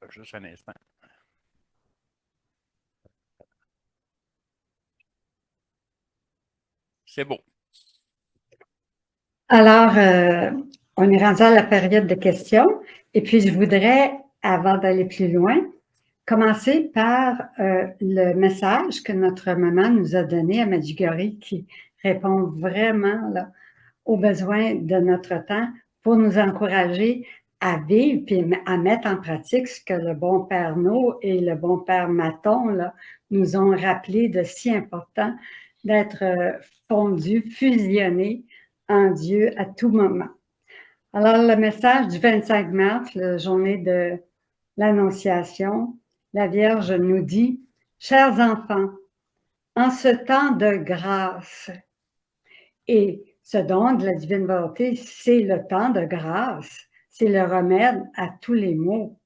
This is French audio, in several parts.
Juste un instant. C'est beau. Alors, on est rendu à la période de questions et puis je voudrais, avant d'aller plus loin, commencer par le message que notre maman nous a donné à Medjugorje qui répond vraiment là, aux besoins de notre temps pour nous encourager à vivre et à mettre en pratique ce que le bon Père No et le bon Père Maton là, nous ont rappelé de si important d'être fondus, fusionnés en Dieu à tout moment. Alors, le message du 25 mars, la journée de l'Annonciation, la Vierge nous dit, « Chers enfants, en ce temps de grâce, et ce don de la divine volonté, c'est le temps de grâce, c'est le remède à tous les maux,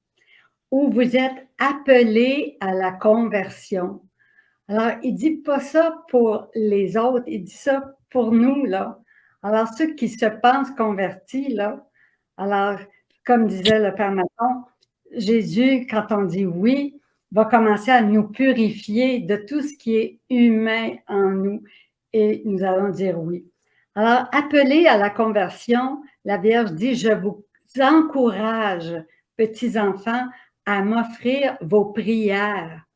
où vous êtes appelés à la conversion. » Alors, il dit pas ça pour les autres, il dit ça pour nous, là. Alors, ceux qui se pensent convertis, là, alors, comme disait le Père Maton, Jésus, quand on dit oui, va commencer à nous purifier de tout ce qui est humain en nous et nous allons dire oui. Alors, appelés à la conversion, la Vierge dit, je vous encourage, petits enfants, à m'offrir vos prières,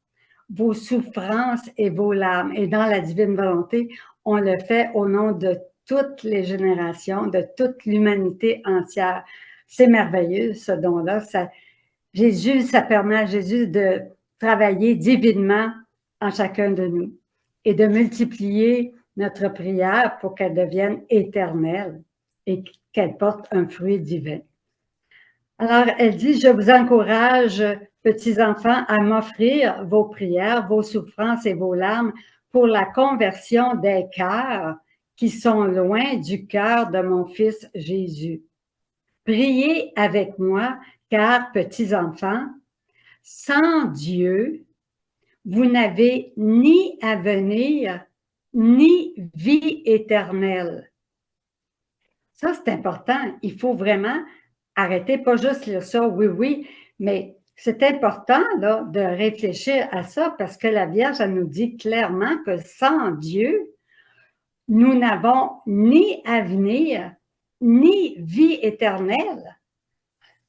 vos souffrances et vos larmes. Et dans la divine volonté, on le fait au nom de toutes les générations, de toute l'humanité entière. C'est merveilleux, ce don-là. Jésus, ça permet à Jésus de travailler divinement en chacun de nous et de multiplier notre prière pour qu'elle devienne éternelle et qu'elle porte un fruit divin. Alors, elle dit, je vous encourage, petits enfants, à m'offrir vos prières, vos souffrances et vos larmes pour la conversion des cœurs qui sont loin du cœur de mon Fils Jésus. Priez avec moi, car, petits enfants, sans Dieu, vous n'avez ni avenir, ni vie éternelle. Ça, c'est important. Il faut vraiment arrêter, pas juste lire ça, oui, oui, mais c'est important là, de réfléchir à ça parce que la Vierge, elle nous dit clairement que sans Dieu, nous n'avons ni avenir, ni vie éternelle.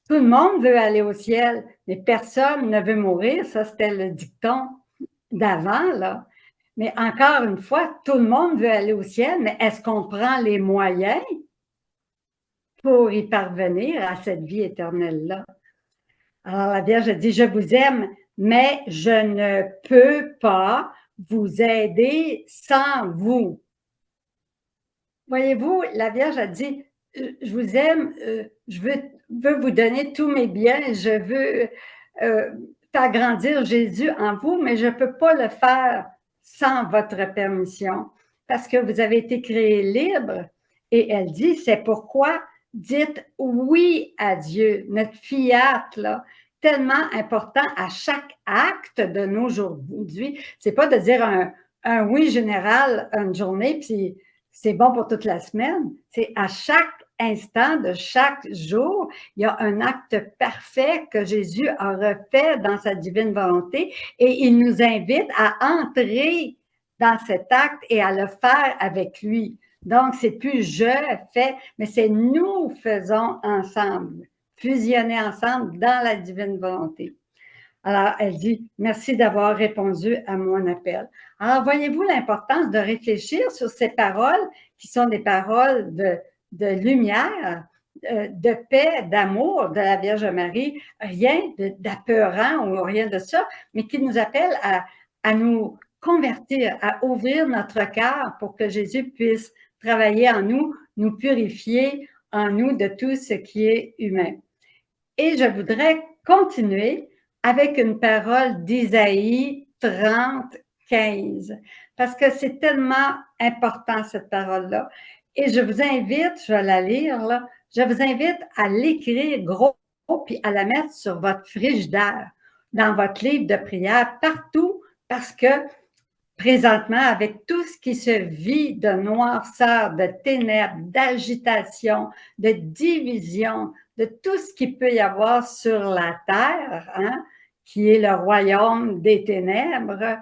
Tout le monde veut aller au ciel, mais personne ne veut mourir. Ça, c'était le dicton d'avant, là. Mais encore une fois, tout le monde veut aller au ciel, mais est-ce qu'on prend les moyens pour y parvenir à cette vie éternelle-là? Alors la Vierge dit, je vous aime, mais je ne peux pas vous aider sans vous. Voyez-vous, la Vierge a dit, je vous aime, je veux vous donner tous mes biens, je veux faire grandir Jésus en vous, mais je ne peux pas le faire sans votre permission, parce que vous avez été créés libres. Et elle dit, c'est pourquoi dites oui à Dieu, notre fiat, là, tellement important à chaque acte de nos jours aujourd'hui. C'est pas de dire un oui général une journée, puis c'est bon pour toute la semaine. C'est à chaque instant de chaque jour, il y a un acte parfait que Jésus a refait dans sa divine volonté et il nous invite à entrer dans cet acte et à le faire avec lui. Donc, c'est plus je fais, mais c'est nous faisons ensemble, fusionnés ensemble dans la divine volonté. Alors, elle dit, merci d'avoir répondu à mon appel. Alors, voyez-vous l'importance de réfléchir sur ces paroles qui sont des paroles de lumière, de paix, d'amour de la Vierge Marie, rien d'apeurant ou rien de ça, mais qui nous appellent à nous convertir, à ouvrir notre cœur pour que Jésus puisse travailler en nous, nous purifier en nous de tout ce qui est humain. Et je voudrais continuer avec une parole d'Isaïe 30, 15, parce que c'est tellement important cette parole-là. Et je vous invite, je vais la lire, là, je vous invite à l'écrire gros puis à la mettre sur votre frigidaire, dans votre livre de prière, partout, parce que présentement, avec tout ce qui se vit de noirceur, de ténèbres, d'agitation, de division, de tout ce qu'il peut y avoir sur la terre, hein, qui est le royaume des ténèbres,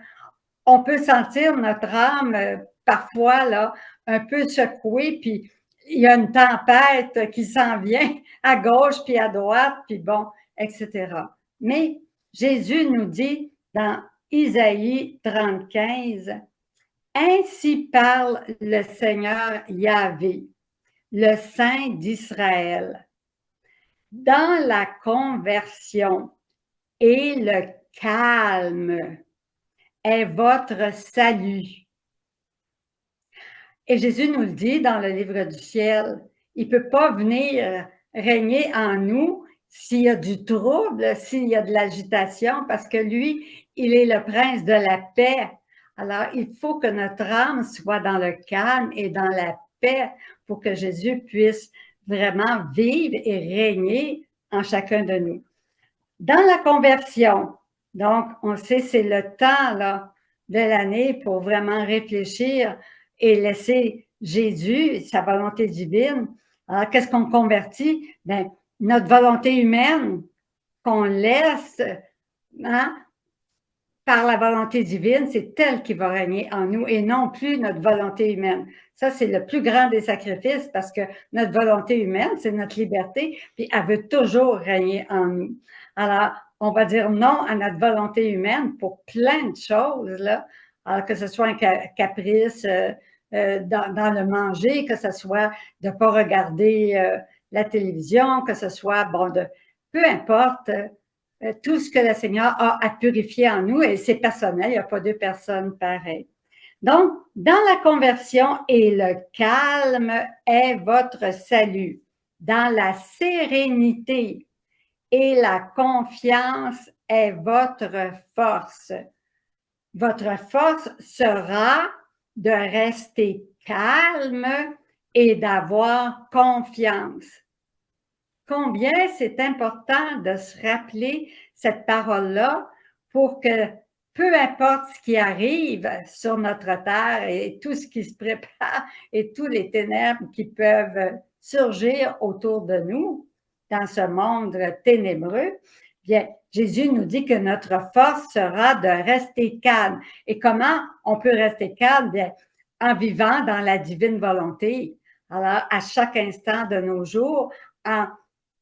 on peut sentir notre âme parfois là, un peu secouée, puis il y a une tempête qui s'en vient à gauche puis à droite, puis bon, etc. Mais Jésus nous dit dans Isaïe 35, « Ainsi parle le Seigneur Yahvé, le Saint d'Israël. Dans la conversion et le calme est votre salut. » Et Jésus nous le dit dans le livre du ciel. Il ne peut pas venir régner en nous s'il y a du trouble, s'il y a de l'agitation, parce que lui, il est le prince de la paix. Alors, il faut que notre âme soit dans le calme et dans la paix pour que Jésus puisse vraiment vivre et régner en chacun de nous. Dans la conversion, donc, on sait c'est le temps là, de l'année pour vraiment réfléchir et laisser Jésus, sa volonté divine. Alors, qu'est-ce qu'on convertit? Bien, notre volonté humaine qu'on laisse hein, par la volonté divine, c'est elle qui va régner en nous et non plus notre volonté humaine. Ça, c'est le plus grand des sacrifices parce que notre volonté humaine, c'est notre liberté, puis elle veut toujours régner en nous. Alors, on va dire non à notre volonté humaine pour plein de choses, là. Alors, que ce soit un caprice dans le manger, que ce soit de ne pas regarder la télévision, que ce soit, bon, peu importe, tout ce que le Seigneur a à purifier en nous, et c'est personnel, il n'y a pas deux personnes pareilles. Donc, dans la conversion et le calme est votre salut, dans la sérénité et la confiance est votre force. Votre force sera de rester calme et d'avoir confiance. Combien c'est important de se rappeler cette parole-là pour que peu importe ce qui arrive sur notre terre et tout ce qui se prépare et tous les ténèbres qui peuvent surgir autour de nous dans ce monde ténébreux, bien, Jésus nous dit que notre force sera de rester calme. Et comment on peut rester calme? Bien, en vivant dans la divine volonté. Alors, à chaque instant de nos jours, en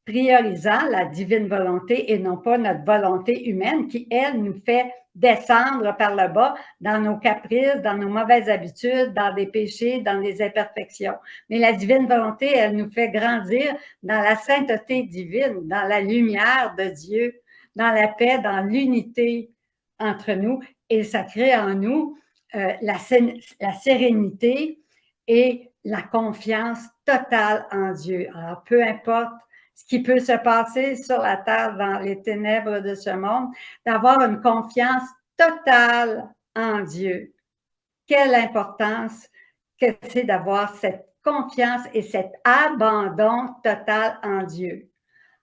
priorisant la divine volonté et non pas notre volonté humaine qui, elle, nous fait descendre par le bas dans nos caprices, dans nos mauvaises habitudes, dans des péchés, dans des imperfections. Mais la divine volonté, elle nous fait grandir dans la sainteté divine, dans la lumière de Dieu, dans la paix, dans l'unité entre nous. Et ça crée en nous la sérénité et la confiance totale en Dieu. Alors, peu importe ce qui peut se passer sur la terre dans les ténèbres de ce monde, d'avoir une confiance totale en Dieu. Quelle importance que c'est d'avoir cette confiance et cet abandon total en Dieu.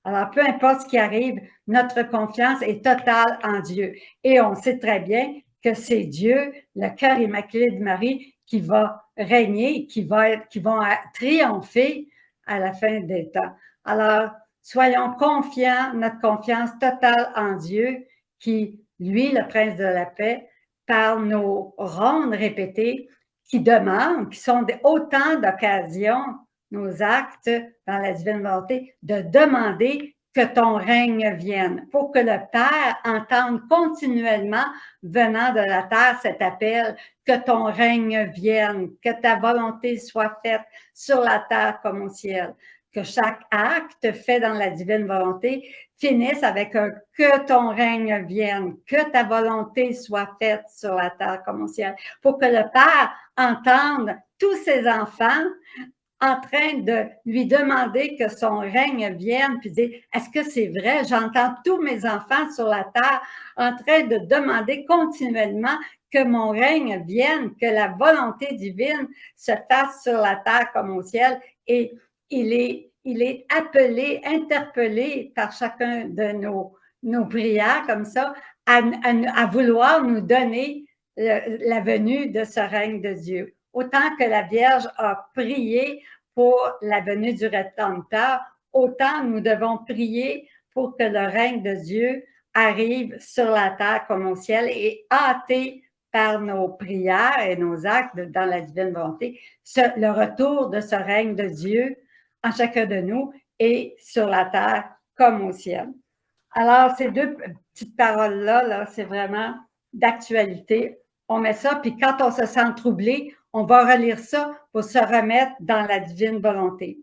Alors, peu importe ce qui arrive, notre confiance est totale en Dieu. Et on sait très bien que c'est Dieu, le cœur immaculé de Marie, qui va régner, qui vont triompher à la fin des temps. Alors, soyons confiants, notre confiance totale en Dieu, qui, lui, le prince de la paix, par nos rondes répétées, qui demandent, qui sont autant d'occasions, nos actes dans la divine volonté, de demander que ton règne vienne, pour que le Père entende continuellement, venant de la terre, cet appel, que ton règne vienne, que ta volonté soit faite sur la terre comme au ciel. Que chaque acte fait dans la divine volonté finisse avec un « que ton règne vienne », que ta volonté soit faite sur la terre comme au ciel, pour que le Père entende tous ses enfants en train de lui demander que son règne vienne, puis dire, est-ce que c'est vrai? J'entends tous mes enfants sur la terre en train de demander continuellement que mon règne vienne, que la volonté divine se fasse sur la terre comme au ciel. Et il est appelé, interpellé par chacun de nos prières comme ça, à vouloir nous donner la venue de ce règne de Dieu. Autant que la Vierge a prié pour la venue du Rédempteur, autant nous devons prier pour que le règne de Dieu arrive sur la terre comme au ciel et hâter par nos prières et nos actes dans la divine volonté le retour de ce règne de Dieu en chacun de nous et sur la terre comme au ciel. Alors, ces deux petites paroles-là, là, c'est vraiment d'actualité. On met ça, puis quand on se sent troublé, on va relire ça pour se remettre dans la divine volonté.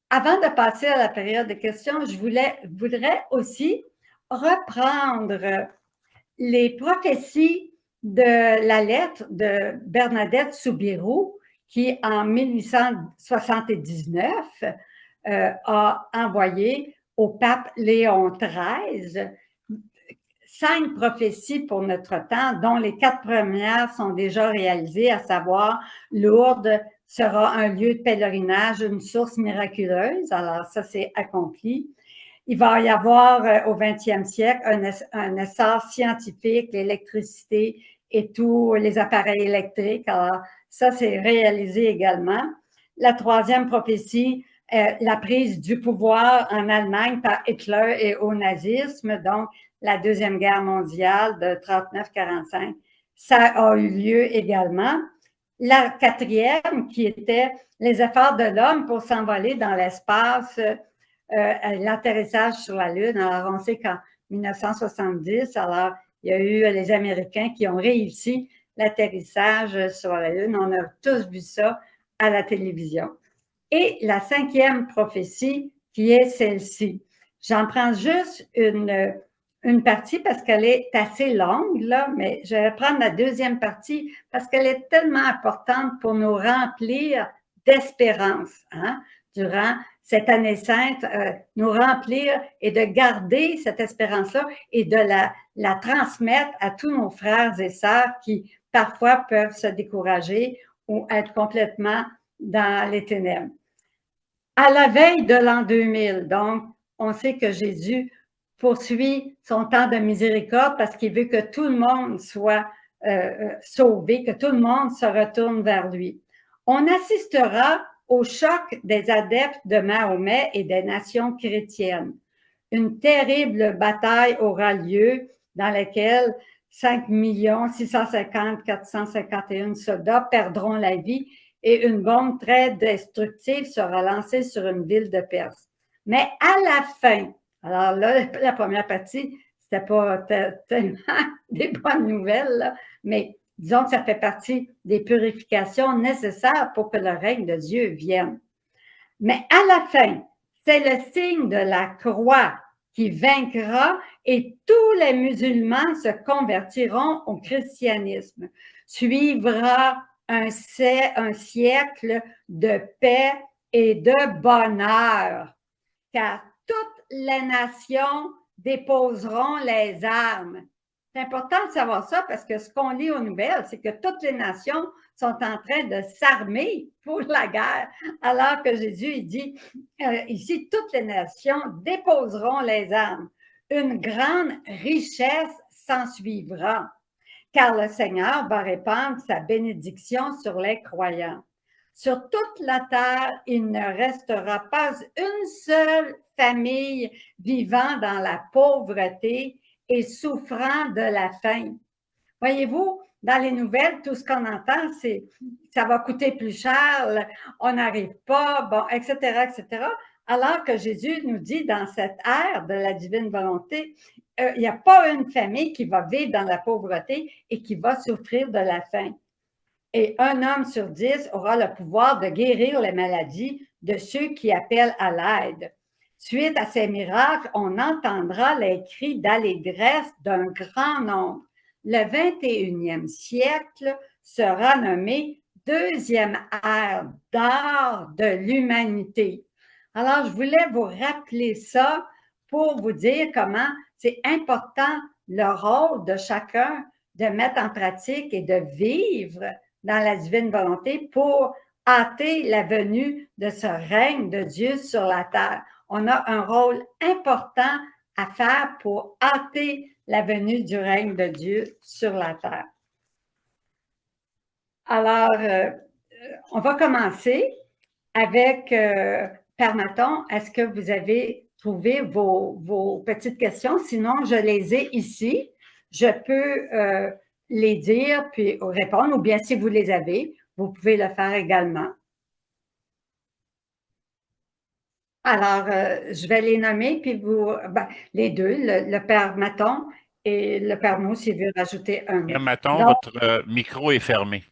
Avant de passer à la période de questions, je voudrais aussi reprendre les prophéties de la lettre de Bernadette Soubirous, qui en 1879 a envoyé au pape Léon XIII 5 prophéties pour notre temps, dont les 4 premières sont déjà réalisées, à savoir Lourdes sera un lieu de pèlerinage, une source miraculeuse. Alors ça, c'est accompli. Il va y avoir au 20e siècle un essor scientifique, l'électricité et tous les appareils électriques. Alors ça, c'est réalisé également. La 3e prophétie, la prise du pouvoir en Allemagne par Hitler et au nazisme, donc la Deuxième Guerre mondiale de 39-45, ça a eu lieu également. La 4e, qui était les efforts de l'homme pour s'envoler dans l'espace, l'atterrissage sur la Lune. Alors, on sait qu'en 1970, alors, il y a eu les Américains qui ont réussi l'atterrissage sur la Lune. On a tous vu ça à la télévision. Et la 5e prophétie, qui est celle-ci. J'en prends juste une partie parce qu'elle est assez longue, là, mais je vais prendre la 2e partie parce qu'elle est tellement importante pour nous remplir d'espérance, hein, durant cette année sainte, nous remplir et de garder cette espérance-là et de la transmettre à tous nos frères et sœurs qui parfois peuvent se décourager ou être complètement dans les ténèbres. À la veille de l'an 2000, donc, on sait que Jésus poursuit son temps de miséricorde parce qu'il veut que tout le monde soit sauvé, que tout le monde se retourne vers lui. On assistera au choc des adeptes de Mahomet et des nations chrétiennes. Une terrible bataille aura lieu dans laquelle 5 650 451 soldats perdront la vie et une bombe très destructive sera lancée sur une ville de Perse. Mais à la fin, alors là, la première partie, c'était pas tellement des bonnes nouvelles, là, mais disons que ça fait partie des purifications nécessaires pour que le règne de Dieu vienne. Mais à la fin, c'est le signe de la croix qui vaincra et tous les musulmans se convertiront au christianisme. Suivra un siècle de paix et de bonheur, car toutes les nations déposeront les armes. C'est important de savoir ça parce que ce qu'on lit aux nouvelles, c'est que toutes les nations sont en train de s'armer pour la guerre, alors que Jésus il dit ici, toutes les nations déposeront les armes. Une grande richesse s'ensuivra, car le Seigneur va répandre sa bénédiction sur les croyants. Sur toute la terre, il ne restera pas une seule famille vivant dans la pauvreté et souffrant de la faim. Voyez-vous, dans les nouvelles, tout ce qu'on entend, c'est ça va coûter plus cher, on n'arrive pas, bon, etc., etc. Alors que Jésus nous dit dans cette ère de la divine volonté, il n'y a pas une famille qui va vivre dans la pauvreté et qui va souffrir de la faim. Et un homme sur 10 aura le pouvoir de guérir les maladies de ceux qui appellent à l'aide. Suite à ces miracles, on entendra les cris d'allégresse d'un grand nombre. Le 21e siècle sera nommé deuxième ère d'art de l'humanité. Alors, je voulais vous rappeler ça pour vous dire comment c'est important le rôle de chacun de mettre en pratique et de vivre dans la divine volonté pour hâter la venue de ce règne de Dieu sur la terre. On a un rôle important à faire pour hâter la venue du règne de Dieu sur la terre. Alors, on va commencer avec Père Maton, est-ce que vous avez trouvé vos petites questions? Sinon, je les ai ici. Je peux les dire puis répondre, ou bien si vous les avez, vous pouvez le faire également. Alors, je vais les nommer, puis vous, les deux, le Père Maton et le Père Mou, s'il veut rajouter un mot. Maton, Donc, votre micro est fermé.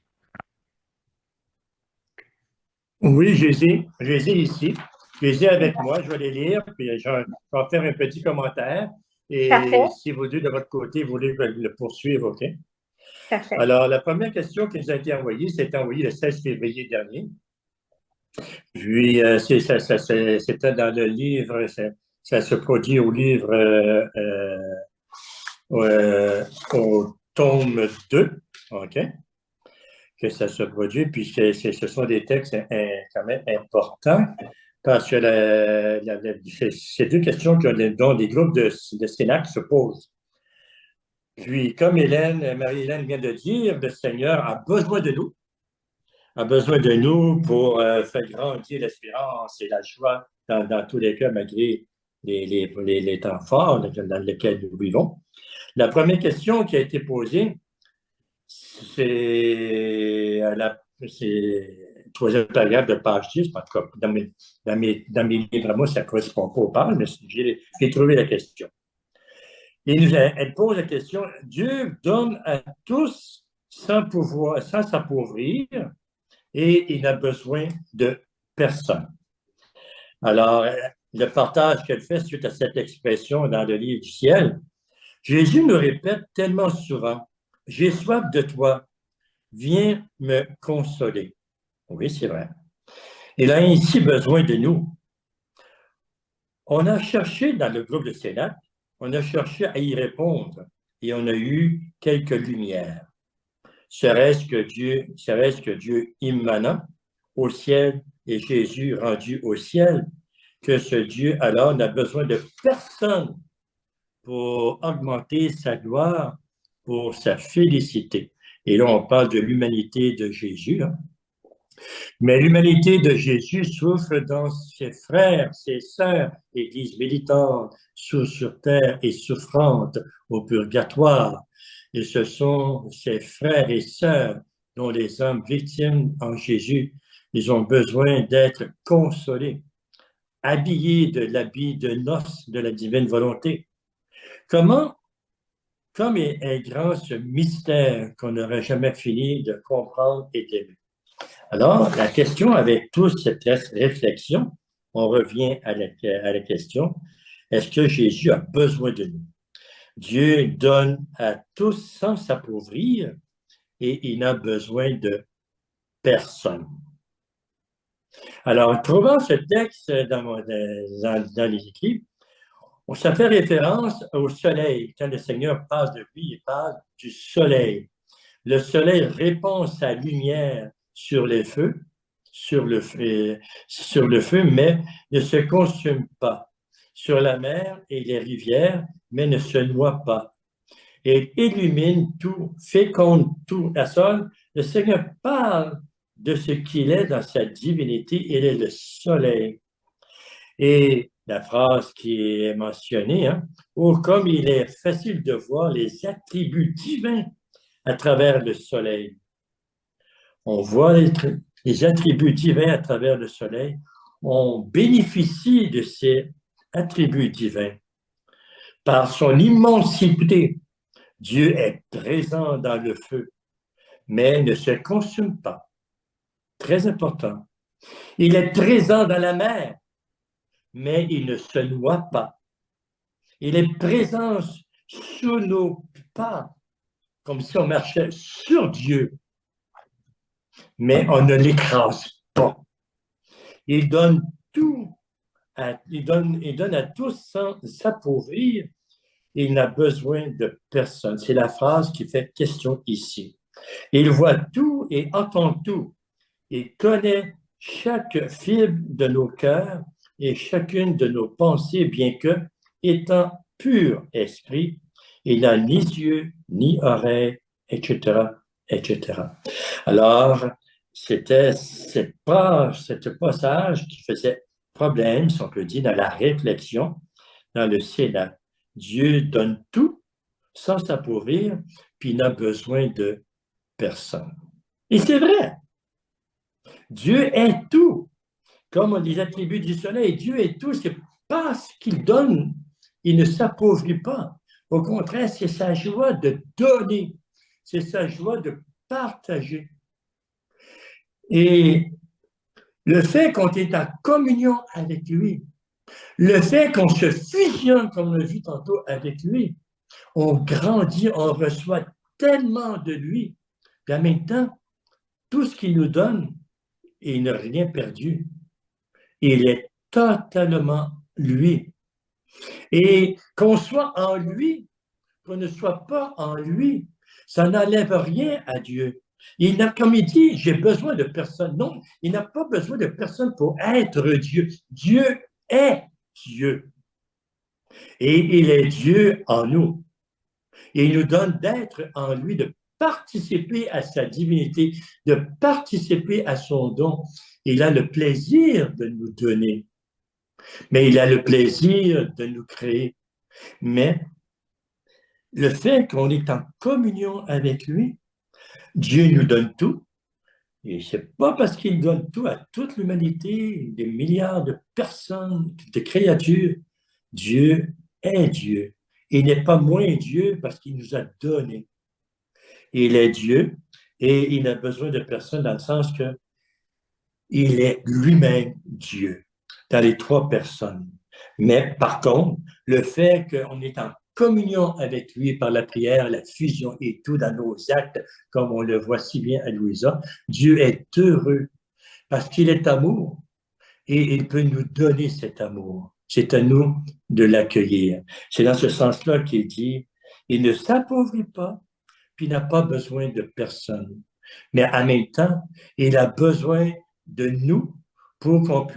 Oui, je les ai ici. Je les ai avec moi. Je vais les lire, puis je vais faire un petit commentaire. Et parfait, si vous deux, de votre côté, vous voulez le poursuivre, OK? parfait. Alors, la première question qui nous a été envoyée, c'était envoyée le 16 février dernier. Puis, c'était dans le livre, ça se produit au livre, au tome 2, OK? Que ça se produit, puis ce sont des textes quand même importants, parce que c'est deux questions dont des groupes de Sénat se posent. Puis, comme Marie-Hélène vient de dire, le Seigneur a besoin de nous pour faire grandir l'espérance et la joie dans tous les cas, malgré les temps forts dans lesquels nous vivons. La première question qui a été posée, c'est troisième paragraphe de page 10, en tout cas, dans mes livres à moi, ça ne correspond pas aux pages, mais j'ai trouvé la question. Elle pose la question, Dieu donne à tous sans s'appauvrir, et il n'a besoin de personne. Alors, le partage qu'elle fait suite à cette expression dans le livre du ciel, Jésus nous répète tellement souvent, j'ai soif de toi, viens me consoler. Oui, c'est vrai. Il a ainsi besoin de nous. On a cherché dans le groupe de Sénat, on a cherché à y répondre et on a eu quelques lumières. Serait-ce que Dieu immanent au ciel et Jésus rendu au ciel, que ce Dieu alors n'a besoin de personne pour augmenter sa gloire, pour sa félicité. Et là, on parle de l'humanité de Jésus. Hein. Mais l'humanité de Jésus souffre dans ses frères, ses sœurs, Église militante, sur terre et souffrante au purgatoire. Et ce sont ses frères et sœurs dont les hommes victimes en Jésus, ils ont besoin d'être consolés, habillés de l'habit de noces de la divine volonté. Comme est grand ce mystère qu'on n'aurait jamais fini de comprendre et d'aimer. Alors, la question avec toute cette réflexion, on revient à la question, est-ce que Jésus a besoin de nous? Dieu donne à tous sans s'appauvrir et il n'a besoin de personne. Alors, trouvant ce texte dans les Écritures, ça fait référence au soleil. Quand le Seigneur passe de lui, il parle du soleil. Le soleil répand sa lumière sur les feux, sur le feu, mais ne se consume pas. Sur la mer et les rivières, mais ne se noie pas. Et illumine tout, féconde tout. La sol, le Seigneur parle de ce qu'il est dans sa divinité. Il est le soleil. Et la phrase qui est mentionnée, hein, oh, comme il est facile de voir les attributs divins à travers le soleil. On voit les attributs divins à travers le soleil. On bénéficie de ces attributs divins. Par son immensité, Dieu est présent dans le feu, mais ne se consume pas. Très important. Il est présent dans la mer, mais il ne se noie pas. Il est présent sous nos pas, comme si on marchait sur Dieu, mais on ne l'écrase pas. Il donne tout, il donne à tous sans s'appauvrir. Il n'a besoin de personne. C'est la phrase qui fait question ici. Il voit tout et entend tout. Il connaît chaque fibre de nos cœurs et chacune de nos pensées, bien que, étant pur esprit, il n'a ni yeux, ni oreilles, etc., etc. Alors, c'était ce passage qui faisait problème, si on peut dire, dans la réflexion, dans le Sénat. Dieu donne tout sans s'appauvrir, puis il n'a besoin de personne. Et c'est vrai, Dieu est tout. Comme les attributs du soleil, Dieu est tout, c'est parce qu'il donne, il ne s'appauvrit pas. Au contraire, c'est sa joie de donner, c'est sa joie de partager. Et le fait qu'on est en communion avec lui, le fait qu'on se fusionne, comme on l'a vu tantôt, avec lui, on grandit, on reçoit tellement de lui, et en même temps, tout ce qu'il nous donne, il n'a rien perdu. Il est totalement lui. Et qu'on soit en lui, qu'on ne soit pas en lui, ça n'enlève rien à Dieu. Il n'a, comme il dit, j'ai besoin de personne. Non, il n'a pas besoin de personne pour être Dieu. Dieu est Dieu. Et il est Dieu en nous. Et il nous donne d'être en lui, de participer à sa divinité, de participer à son don. Il a le plaisir de nous donner, mais il a le plaisir de nous créer. Mais le fait qu'on est en communion avec lui, Dieu nous donne tout. Et c'est pas parce qu'il donne tout à toute l'humanité, des milliards de personnes, de créatures. Dieu est Dieu. Il n'est pas moins Dieu parce qu'il nous a donné. Il est Dieu et il n'a besoin de personne dans le sens que il est lui-même Dieu dans les trois personnes. Mais par contre, le fait qu'on est en communion avec lui par la prière, la fusion et tout dans nos actes, comme on le voit si bien à Louisa, Dieu est heureux parce qu'il est amour et il peut nous donner cet amour. C'est à nous de l'accueillir. C'est dans ce sens-là qu'il dit, il ne s'appauvrit pas, puis il n'a pas besoin de personne. Mais en même temps, il a besoin de nous pour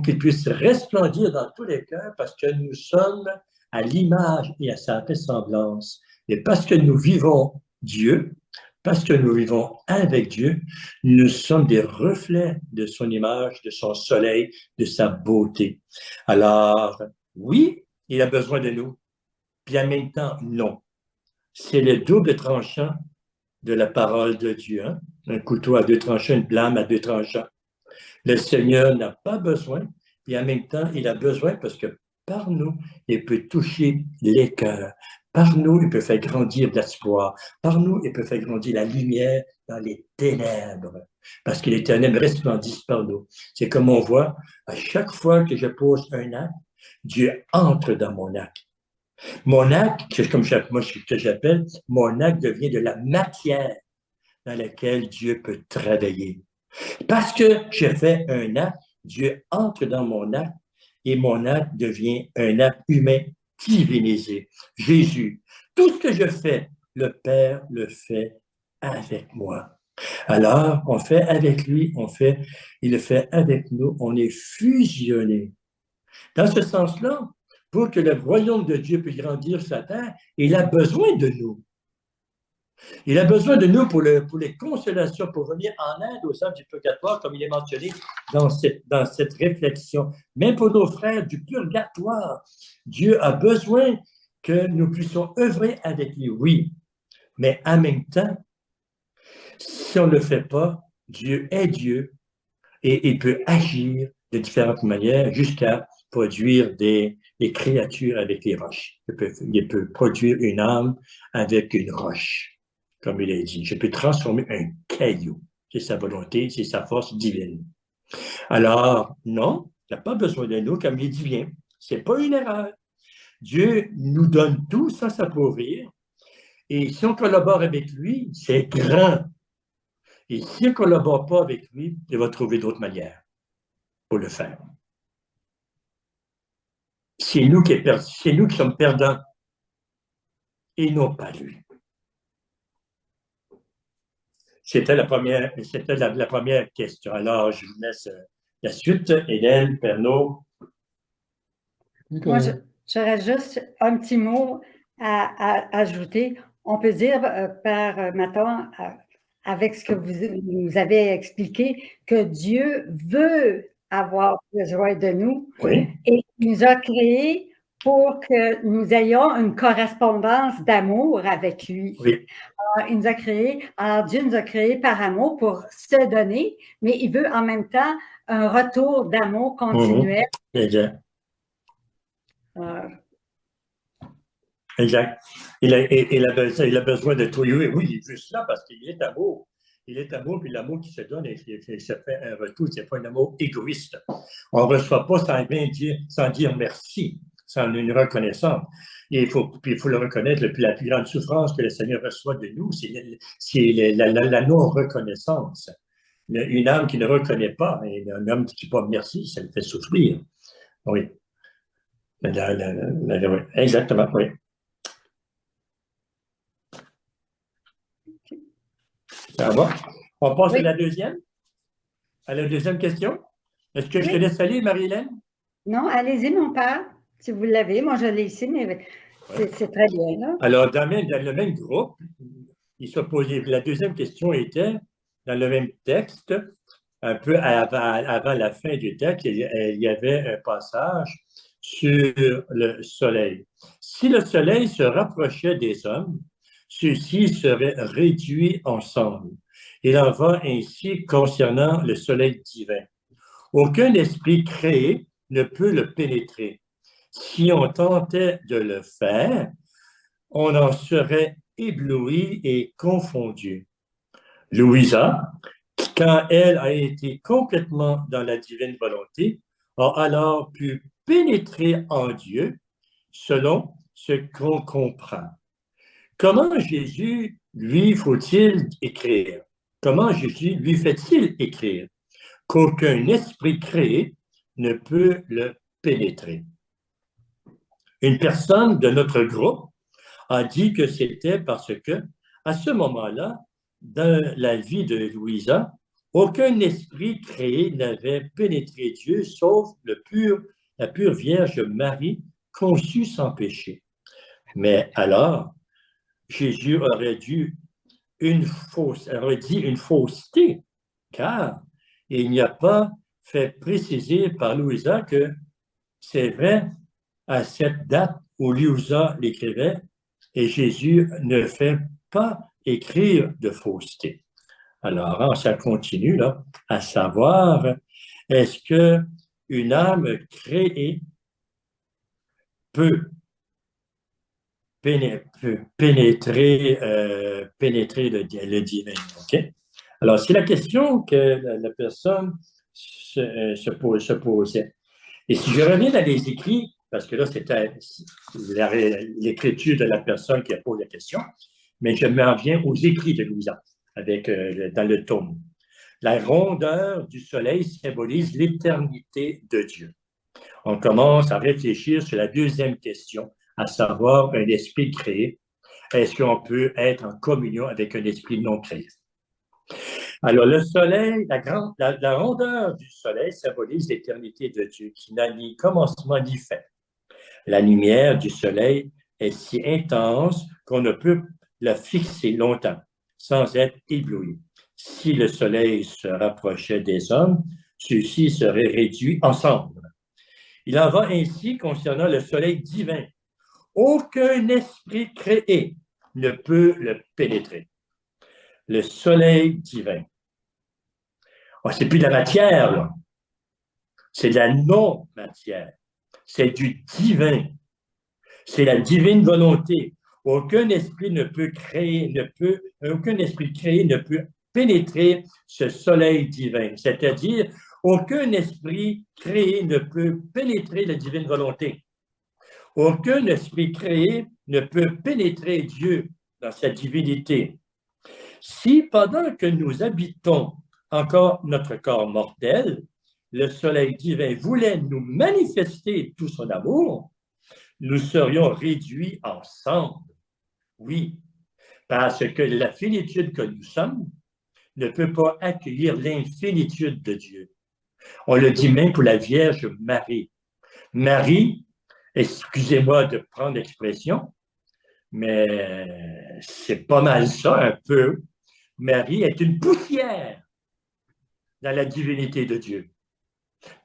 qu'il puisse resplendir dans tous les cœurs parce que nous sommes à l'image et à sa ressemblance. Et parce que nous vivons Dieu, parce que nous vivons avec Dieu, nous sommes des reflets de son image, de son soleil, de sa beauté. Alors, oui, il a besoin de nous, puis en même temps, non. C'est le double tranchant de la parole de Dieu. Hein? Un couteau à deux tranchants, une blâme à deux tranchants. Le Seigneur n'a pas besoin, et en même temps, il a besoin parce que par nous, il peut toucher les cœurs. Par nous, il peut faire grandir l'espoir. Par nous, il peut faire grandir la lumière dans les ténèbres. Parce que l'Éternel resplendisse par nous. C'est comme on voit, à chaque fois que je pose un acte, Dieu entre dans mon acte. Mon acte, comme moi, que j'appelle, mon acte devient de la matière dans laquelle Dieu peut travailler. Parce que je fais un acte, Dieu entre dans mon acte et mon acte devient un acte humain divinisé. Jésus, tout ce que je fais, le Père le fait avec moi. Alors, on fait avec lui, il le fait avec nous, on est fusionnés. Dans ce sens-là, pour que le royaume de Dieu puisse grandir sur la terre, il a besoin de nous. Il a besoin de nous pour les consolations, pour venir en aide aux âmes du purgatoire, comme il est mentionné dans cette réflexion. Même pour nos frères du purgatoire, Dieu a besoin que nous puissions œuvrer avec lui, oui. Mais en même temps, si on ne le fait pas, Dieu est Dieu et il peut agir de différentes manières jusqu'à produire des créatures avec les roches. Il peut produire une âme avec une roche. Comme il a dit, je peux transformer un caillou. C'est sa volonté, c'est sa force divine. Alors, non, il n'a pas besoin de nous, comme il dit bien. C'est pas une erreur. Dieu nous donne tout sans s'appauvrir. Et si on collabore avec lui, c'est grand. Et si on ne collabore pas avec lui, il va trouver d'autres manières pour le faire. C'est nous qui sommes perdants et non pas lui. C'était la première question. Alors, je vous laisse la suite. Hélène, Pernod. Moi, j'aurais juste un petit mot à ajouter. On peut dire, mettons, avec ce que vous nous avez expliqué, que Dieu veut avoir besoin de nous. Oui. Et il nous a créés pour que nous ayons une correspondance d'amour avec lui. Oui. Alors, il nous a créés, alors Dieu nous a créés par amour pour se donner, mais il veut en même temps un retour d'amour continuel. Exact. Euh, Exact. Il a besoin de toi. Oui, oui, il veut cela parce qu'il est amour. Il est amour, puis l'amour qui se donne, ça fait un retour. C'est pas un amour égoïste. On ne reçoit pas sans dire merci, sans une reconnaissance. Et puis il faut le reconnaître, la plus grande souffrance que le Seigneur reçoit de nous, c'est la non-reconnaissance. Une âme qui ne reconnaît pas, et un homme qui ne dit pas merci, ça le fait souffrir. Oui. Oui. Exactement, oui. Ça va? On passe oui. à la deuxième? À la deuxième question? Est-ce que je te Oui. laisse aller, Marie-Hélène? Non, allez-y, mon père, si vous l'avez. Moi, je l'ai ici, mais c'est très bien, là. Alors, dans le même groupe, il se posait, la deuxième question était, dans le même texte, un peu avant la fin du texte, il y avait un passage sur le soleil. Si le soleil se rapprochait des hommes, ceux-ci seraient réduits ensemble. Il en va ainsi concernant le soleil divin. Aucun esprit créé ne peut le pénétrer. Si on tentait de le faire, on en serait ébloui et confondu. Louisa, quand elle a été complètement dans la divine volonté, a alors pu pénétrer en Dieu selon ce qu'on comprend. Comment Jésus, lui, faut-il écrire? Comment Jésus, lui, fait-il écrire? Qu'aucun esprit créé ne peut le pénétrer. Une personne de notre groupe a dit que c'était parce que, à ce moment-là, dans la vie de Louisa, aucun esprit créé n'avait pénétré Dieu, sauf la pure Vierge Marie, conçue sans péché. Mais alors, Jésus aurait dit une fausseté, car il n'y a pas fait préciser par Louisa que c'est vrai à cette date où Louisa l'écrivait, et Jésus ne fait pas écrire de fausseté. Alors, ça continue là, à savoir, est-ce que une âme créée peut pénétrer le divin? Okay? Alors, c'est la question que la personne se posait. Et si je reviens dans les écrits, parce que là, c'était l'écriture de la personne qui a posé la question, mais je m'en viens aux écrits de Louisa, dans le tome. La rondeur du soleil symbolise l'éternité de Dieu. On commence à réfléchir sur la deuxième question, à savoir un esprit créé. Est-ce qu'on peut être en communion avec un esprit non créé? Alors, le soleil, la rondeur du soleil symbolise l'éternité de Dieu qui n'a ni commencement ni fin. La lumière du soleil est si intense qu'on ne peut la fixer longtemps sans être ébloui. Si le soleil se rapprochait des hommes, ceux-ci seraient réduits ensemble. Il en va ainsi concernant le soleil divin. Aucun esprit créé ne peut le pénétrer. Le soleil divin. Oh, c'est plus de la matière, là. C'est de la non-matière. C'est du divin. C'est la divine volonté. Aucun esprit ne peut pénétrer ce soleil divin. C'est-à-dire, aucun esprit créé ne peut pénétrer la divine volonté. Aucun esprit créé ne peut pénétrer Dieu dans sa divinité. Si pendant que nous habitons encore notre corps mortel, le soleil divin voulait nous manifester tout son amour, nous serions réduits ensemble. Oui, parce que la finitude que nous sommes ne peut pas accueillir l'infinitude de Dieu. On le dit même pour la Vierge Marie. Marie, excusez-moi de prendre l'expression, mais c'est pas mal ça, un peu. Marie est une poussière dans la divinité de Dieu.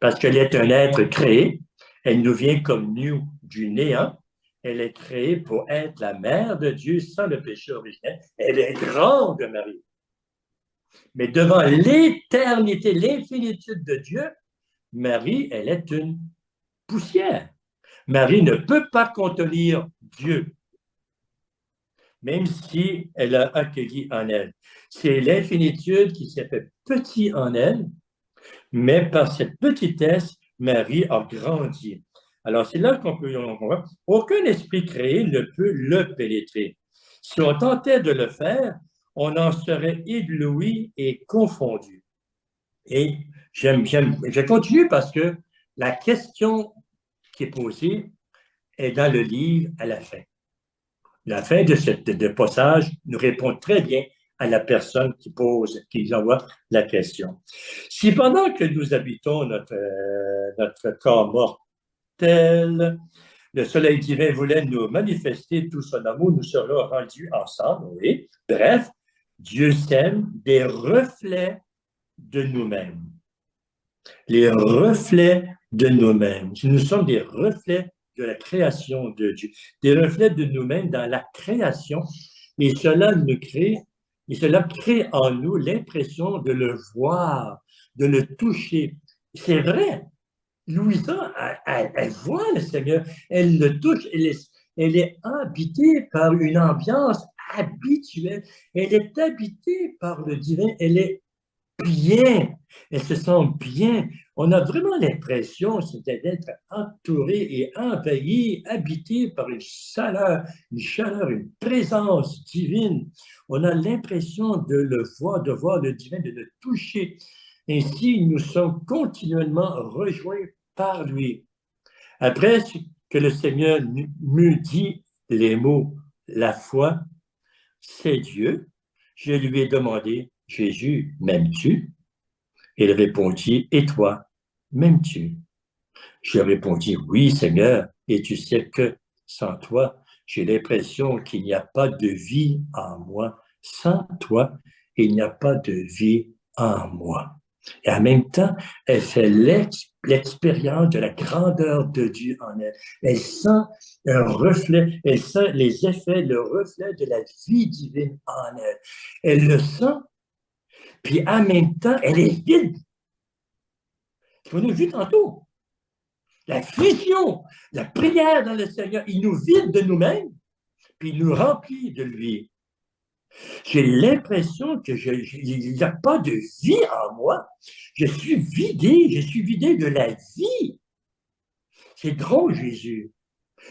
Parce qu'elle est un être créé, elle nous vient comme nous du néant, elle est créée pour être la mère de Dieu sans le péché originel. Elle est grande, Marie. Mais devant l'éternité, l'infinitude de Dieu, Marie, elle est une poussière. Marie ne peut pas contenir Dieu, même si elle a accueilli en elle. C'est l'infinitude qui s'est fait petit en elle, mais par cette petitesse, Marie a grandi. Alors, c'est là qu'on peut voir. Aucun esprit créé ne peut le pénétrer. Si on tentait de le faire, on en serait ébloui et confondu. Et je continue parce que la question qui est posée est dans le livre à la fin. La fin de ce passage nous répond très bien à la personne qui envoie la question. Si pendant que nous habitons notre corps mortel, le soleil divin voulait nous manifester tout son amour, nous serions rendus ensemble, oui. Bref, Dieu s'aime des reflets de nous-mêmes. Les reflets de nous-mêmes. Nous sommes des reflets de la création de Dieu, des reflets de nous-mêmes dans la création, et cela crée en nous l'impression de le voir, de le toucher. C'est vrai, Louisa, elle voit le Seigneur, elle le touche, elle est habitée par une ambiance habituelle, elle est habitée par le divin, elle est bien, elle se sent bien. On a vraiment l'impression, c'était d'être entouré et envahi, habité par une chaleur, une présence divine. On a l'impression de le voir, de voir le divin, de le toucher. Ainsi, nous sommes continuellement rejoints par lui. Après que le Seigneur m'eut dit les mots, la foi, c'est Dieu, je lui ai demandé, Jésus, m'aimes-tu? Il répondit, et toi, m'aimes-tu? Je répondis, oui, Seigneur, et tu sais que sans toi, j'ai l'impression qu'il n'y a pas de vie en moi. Sans toi, il n'y a pas de vie en moi. Et en même temps, elle fait l'expérience de la grandeur de Dieu en elle. Elle sent un reflet, elle sent les effets, le reflet de la vie divine en elle. Elle le sent, puis en même temps, elle est vide. On a vu tantôt. La fusion, la prière dans le Seigneur, il nous vide de nous-mêmes, puis il nous remplit de lui. J'ai l'impression que il n'y a pas de vie en moi. Je suis vidé de la vie. C'est drôle, Jésus.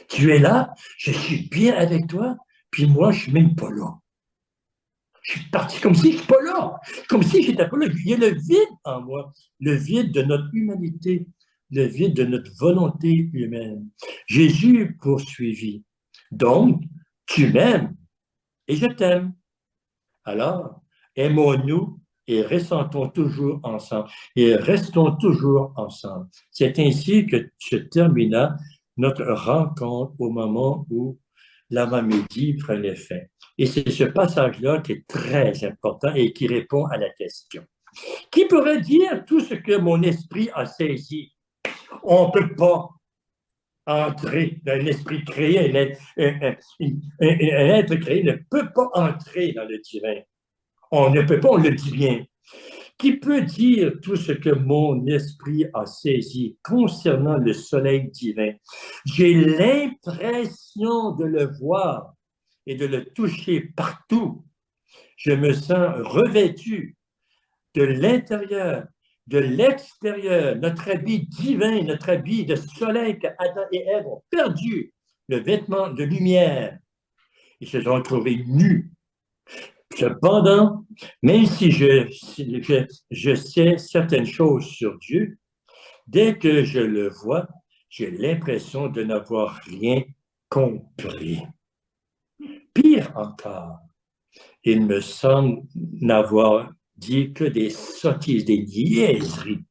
Tu es là, je suis bien avec toi, puis moi, je ne suis même pas là. Je suis parti comme si je n'étais pas là, comme si je n'étais pas là. Il y a le vide en moi, le vide de notre humanité, le vide de notre volonté humaine. Jésus poursuivit. Donc, tu m'aimes et je t'aime. Alors, aimons-nous et ressentons toujours ensemble et restons toujours ensemble. C'est ainsi que se termina notre rencontre au moment où l'avant-midi prenait fin. Et c'est ce passage-là qui est très important et qui répond à la question. Qui pourrait dire tout ce que mon esprit a saisi? On ne peut pas entrer dans un esprit créé, un être créé ne peut pas entrer dans le divin. On ne peut pas, on le dit bien. Qui peut dire tout ce que mon esprit a saisi concernant le soleil divin? J'ai l'impression de le voir et de le toucher partout. Je me sens revêtu de l'intérieur, de l'extérieur, notre habit divin, notre habit de soleil qu'Adam et Ève ont perdu, le vêtement de lumière. Ils se sont trouvés nus. Cependant, même si je sais certaines choses sur Dieu, dès que je le vois, j'ai l'impression de n'avoir rien compris. Pire encore, il me semble n'avoir dit que des sottises, des niaiseries.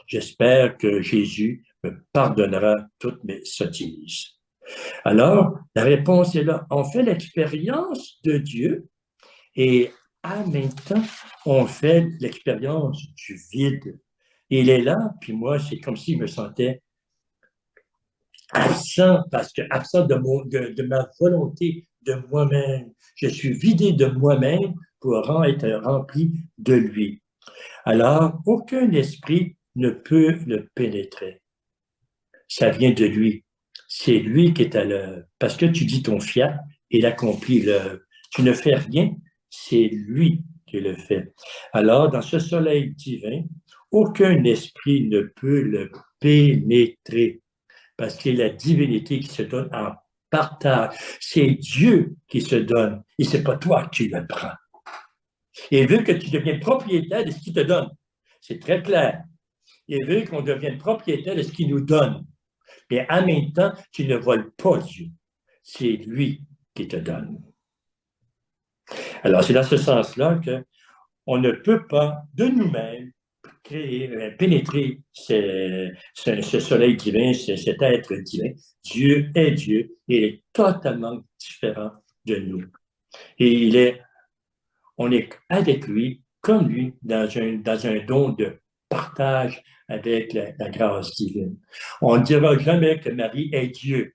J'espère que Jésus me pardonnera toutes mes sottises. Alors, la réponse est là. On fait l'expérience de Dieu et en même temps, on fait l'expérience du vide, Il est là, puis moi, c'est comme si je me sentais absent, parce que absent de ma volonté, de moi-même. Je suis vidé de moi-même pour être rempli de lui. Alors, aucun esprit ne peut le pénétrer. Ça vient de lui. C'est lui qui est à l'œuvre. Parce que tu dis ton fiat, il accomplit l'œuvre. Tu ne fais rien, c'est lui qui le fait. Alors, dans ce soleil divin, aucun esprit ne peut le pénétrer parce que c'est la divinité qui se donne en partage. C'est Dieu qui se donne et c'est pas toi qui le prends. Il veut que tu deviennes propriétaire de ce qu'il te donne. C'est très clair. Il veut qu'on devienne propriétaire de ce qu'il nous donne. Mais en même temps, tu ne voles pas Dieu. C'est lui qui te donne. Alors, c'est dans ce sens-là qu'on ne peut pas, de nous-mêmes, pénétrer ce soleil divin, cet être divin. Dieu est Dieu et il est totalement différent de nous. Et on est avec lui, comme lui, dans un don de partage avec la grâce divine. On ne dira jamais que Marie est Dieu.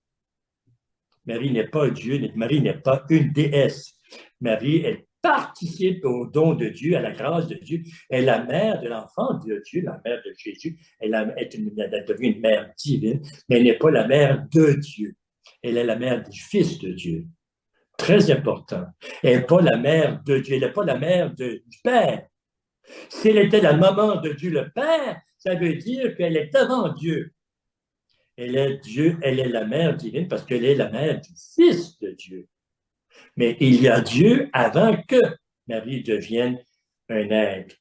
Marie n'est pas Dieu, Marie n'est pas une déesse. Marie, elle participe au don de Dieu, à la grâce de Dieu. Elle est la mère de l'enfant de Dieu, la mère de Jésus. Elle devient une mère divine, mais elle n'est pas la mère de Dieu. Elle est la mère du Fils de Dieu. Très important. Elle n'est pas la mère de Dieu, elle n'est pas la mère du Père. Si elle était la maman de Dieu le Père, ça veut dire qu'elle est avant Dieu. Elle est Dieu, elle est la mère divine parce qu'elle est la mère du Fils de Dieu. Mais il y a Dieu avant que Marie devienne un être.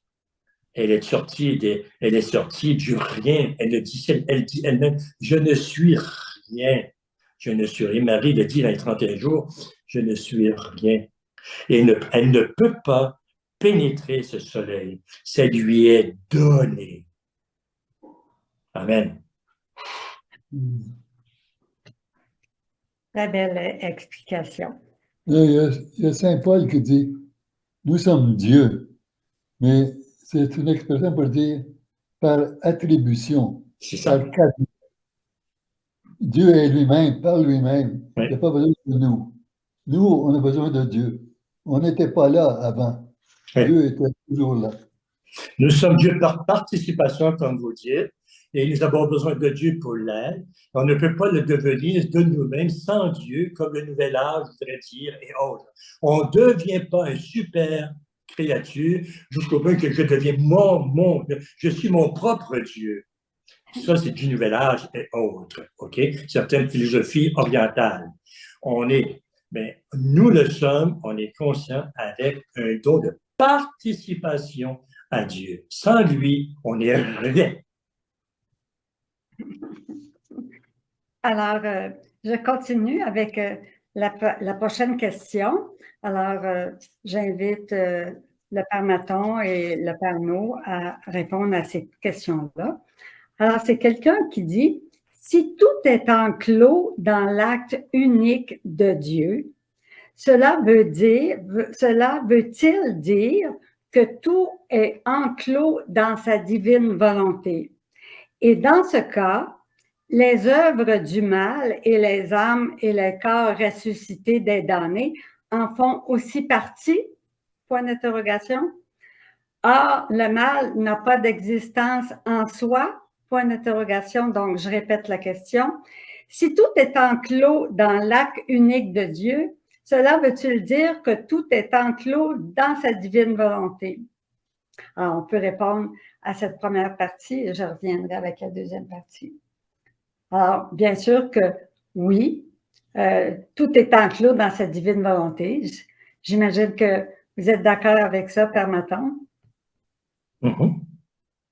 Elle est sortie du rien. Elle dit elle-même, je ne suis rien. Je ne suis rien. Marie le dit dans les 31 jours, je ne suis rien. Et elle ne peut pas pénétrer ce soleil. Ça lui est donné. Amen. Très belle explication. Il y a Saint Paul qui dit, nous sommes Dieu, mais c'est une expression pour dire par attribution, C'est ça. par qualité. Dieu est lui-même, par lui-même. Oui. Il n'y a pas besoin de nous. Nous, on a besoin de Dieu. On n'était pas là avant. Oui. Dieu était toujours là. Nous sommes Dieu par participation, comme vous dites, et nous avons besoin de Dieu pour l'aide. On ne peut pas le devenir de nous-mêmes sans Dieu, comme le nouvel âge voudrait dire, et autres. On ne devient pas un super créature jusqu'au point que je deviens je suis mon propre Dieu. Ça, c'est du nouvel âge et autres, OK? Certaines philosophies orientales. Mais nous le sommes, on est conscient avec un don de participation à Dieu. Sans lui, on n'est rien. Alors, je continue avec la prochaine question. Alors, j'invite le Père Maton et le Père No à répondre à ces questions-là. Alors, c'est quelqu'un qui dit, si tout est enclos dans l'acte unique de Dieu, cela veut-il dire que tout est enclos dans sa divine volonté? Et dans ce cas, les œuvres du mal et les âmes et les corps ressuscités des damnés en font aussi partie? Point d'interrogation. Or, le mal n'a pas d'existence en soi? Point d'interrogation. Donc, je répète la question. Si tout est enclos dans l'acte unique de Dieu, cela veut-il dire que tout est enclos dans sa divine volonté? Alors, on peut répondre à cette première partie et je reviendrai avec la deuxième partie. Alors, bien sûr que oui, tout est enclos dans sa divine volonté. J'imagine que vous êtes d'accord avec ça, Père Maton? Mm-hmm.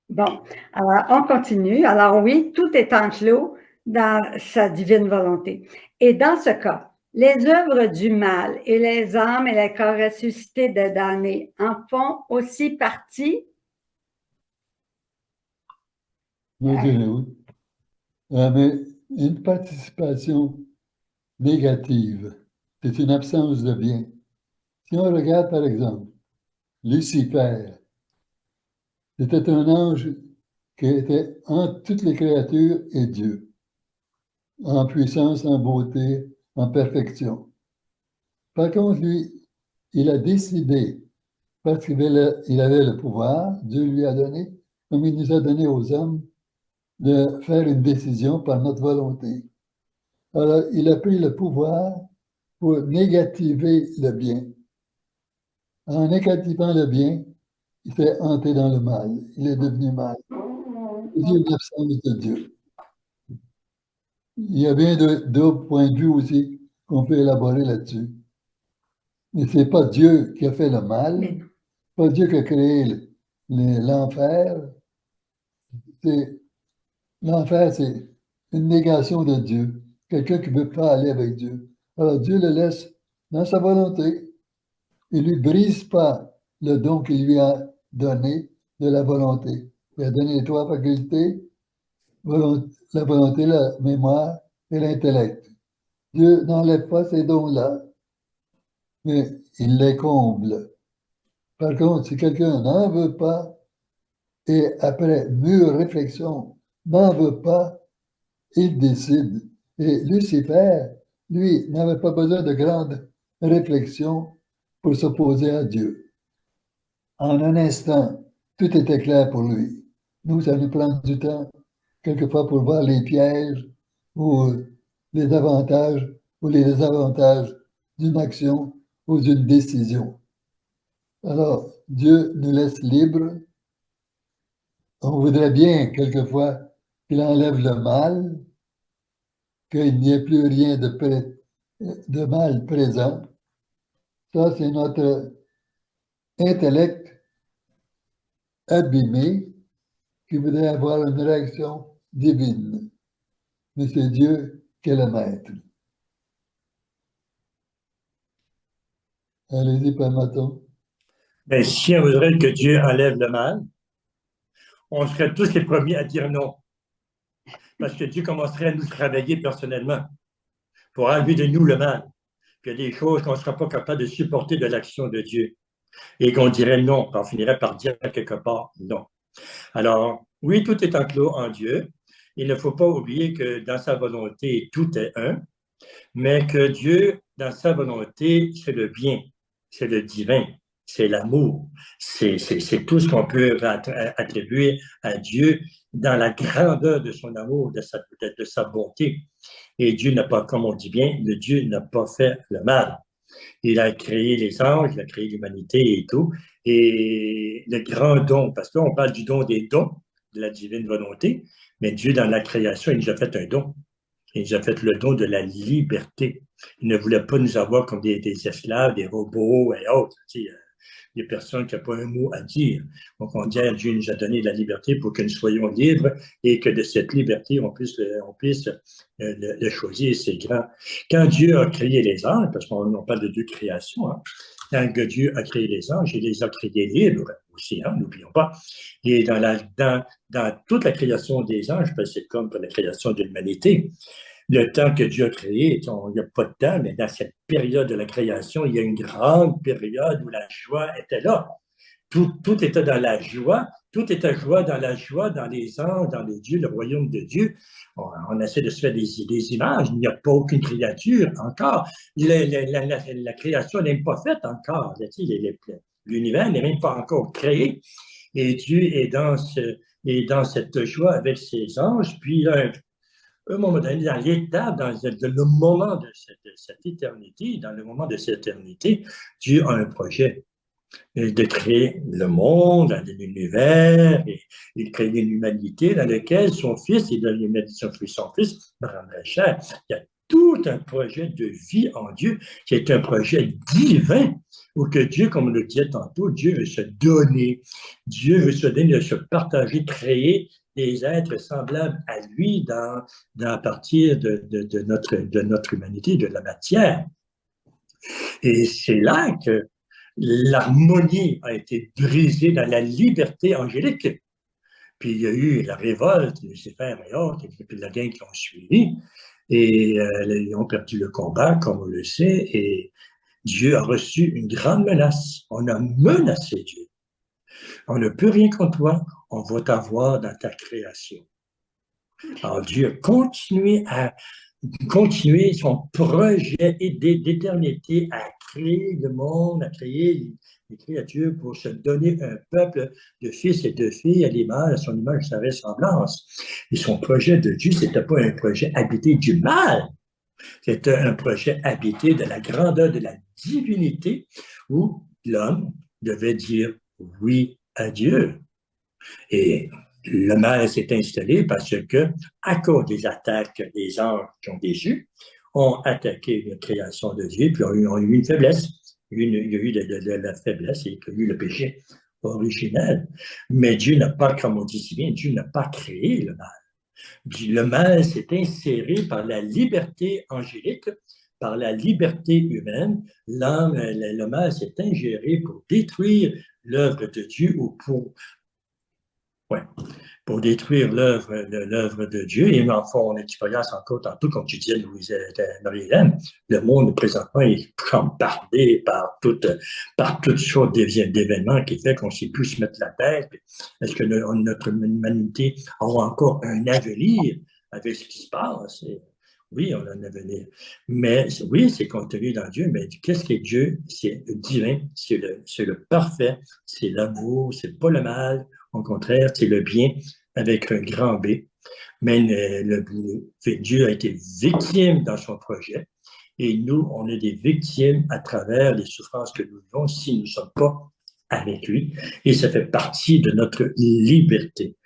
Bon, alors on continue. Alors oui, tout est enclos dans sa divine volonté. Et dans ce cas, les œuvres du mal et les âmes et les corps ressuscités des damnés en font aussi partie? Moi, je dirais oui. Mais une participation négative, c'est une absence de bien. Si on regarde, par exemple, Lucifer, c'était un ange qui était entre toutes les créatures et Dieu, en puissance, en beauté, en perfection. Par contre, lui, il a décidé, parce qu'il avait le pouvoir, Dieu lui a donné, comme il nous a donné aux hommes, de faire une décision par notre volonté. Alors, il a pris le pouvoir pour négativer le bien. En négativant le bien, il s'est hanté dans le mal. Il est devenu mal. C'est une absence de Dieu. Il y a bien d'autres points de vue aussi qu'on peut élaborer là-dessus. Mais ce n'est pas Dieu qui a fait le mal, pas Dieu qui a créé l'enfer. L'enfer, c'est une négation de Dieu. Quelqu'un qui ne veut pas aller avec Dieu. Alors Dieu le laisse dans sa volonté. Il ne lui brise pas le don qu'il lui a donné de la volonté. Il a donné les trois facultés, la volonté, la mémoire et l'intellect. Dieu n'enlève pas ces dons-là, mais il les comble. Par contre, si quelqu'un n'en veut pas, et après mûre réflexion, n'en veut pas, il décide. Et Lucifer, lui, n'avait pas besoin de grande réflexion pour s'opposer à Dieu. En un instant, tout était clair pour lui. Nous, ça nous prend du temps, quelquefois, pour voir les pièges ou les avantages ou les désavantages d'une action ou d'une décision. Alors, Dieu nous laisse libres. On voudrait bien, quelquefois, qu'il enlève le mal, qu'il n'y ait plus rien de mal présent. Ça, c'est notre intellect abîmé qui voudrait avoir une réaction divine. Mais c'est Dieu qui est le maître. Allez-y, Père Maton. Mais si on voudrait que Dieu enlève le mal, on serait tous les premiers à dire non. Parce que Dieu commencerait à nous travailler personnellement pour enlever de nous le mal. Puis il y a des choses qu'on ne sera pas capable de supporter de l'action de Dieu. Et qu'on dirait non, on finirait par dire quelque part non. Alors, oui, tout est enclos en Dieu. Il ne faut pas oublier que dans sa volonté, tout est un, mais que Dieu, dans sa volonté, c'est le bien, c'est le divin, c'est l'amour, c'est tout ce qu'on peut attribuer à Dieu dans la grandeur de son amour, de sa bonté. Et Dieu n'a pas, comme on dit bien, le Dieu n'a pas fait le mal. Il a créé les anges, il a créé l'humanité et tout. Et le grand don, parce qu'on parle du don des dons, de la divine volonté, mais Dieu, dans la création, il nous a fait un don. Il nous a fait le don de la liberté. Il ne voulait pas nous avoir comme des esclaves, des robots et autres. Tu sais, des personnes qui n'ont pas un mot à dire. Donc, on dit, Dieu nous a donné la liberté pour que nous soyons libres et que de cette liberté, on puisse le choisir. C'est grand. Quand Dieu a créé les anges, parce qu'on parle de deux créations, hein, quand Dieu a créé les anges, il les a créés libres aussi, hein, n'oublions pas. Et dans toute la création des anges, parce que c'est comme pour la création de l'humanité, le temps que Dieu a créé, il n'y a pas de temps, mais dans cette période de la création, il y a une grande période où la joie était là. Tout était dans la joie, tout était joie dans la joie, dans les anges, dans les dieux, le royaume de Dieu. On essaie de se faire des images, il n'y a pas aucune créature encore. La création n'est même pas faite encore. L'univers n'est même pas encore créé. Et Dieu est dans cette joie avec ses anges, puis un moment donné, dans l'étape, dans le moment de cette éternité, dans le moment de cette éternité, Dieu a un projet de créer le monde, l'univers, et il crée l'humanité dans laquelle son fils, il a son fils prendrait chair. Il y a tout un projet de vie en Dieu qui est un projet divin où que Dieu, comme on le disait tantôt, Dieu veut se donner, Dieu veut se donner, se partager, créer des êtres semblables à lui à partir de notre humanité, de la matière. Et c'est là que l'harmonie a été brisée dans la liberté angélique. Puis il y a eu la révolte, Lucifer et autres, et puis la gang qui ont suivi, et ils ont perdu le combat, comme on le sait, et Dieu a reçu une grande menace. On a menacé Dieu. On ne peut rien contre toi, on va t'avoir dans ta création. Alors Dieu a continué son projet d'éternité à créer le monde, à créer les créatures pour se donner un peuple de fils et de filles à l'image, à son image, sa ressemblance. Et son projet de Dieu, c'était pas un projet habité du mal, c'était un projet habité de la grandeur de la divinité où l'homme devait dire oui à Dieu. Et le mal s'est installé parce que, à cause des attaques des anges qui ont déçu, ont attaqué la création de Dieu, puis ont eu une faiblesse. Il y a eu de la faiblesse et il y a eu le péché originel. Mais Dieu n'a pas, comme on dit si bien, Dieu n'a pas créé le mal. Le mal s'est inséré par la liberté angélique, par la liberté humaine. L'âme, le mal s'est ingéré pour détruire l'œuvre de Dieu ou pour détruire l'œuvre de Dieu. Et en font l'expérience encore tantôt, comme tu disais, Marie-Hélène, le monde présentement est chambardé par toutes sortes d'événements qui fait qu'on ne sait plus se mettre la tête. Est-ce que notre humanité aura encore un avenir avec ce qui se passe? Oui, on a un avenir. Mais oui, c'est contenu dans Dieu, mais qu'est-ce qu'est Dieu? C'est divin, c'est le parfait, c'est l'amour, c'est pas le mal. Au contraire, c'est le bien avec un grand B. Mais Dieu a été victime dans son projet. Et nous, on est des victimes à travers les souffrances que nous vivons si nous ne sommes pas avec lui. Et ça fait partie de notre liberté.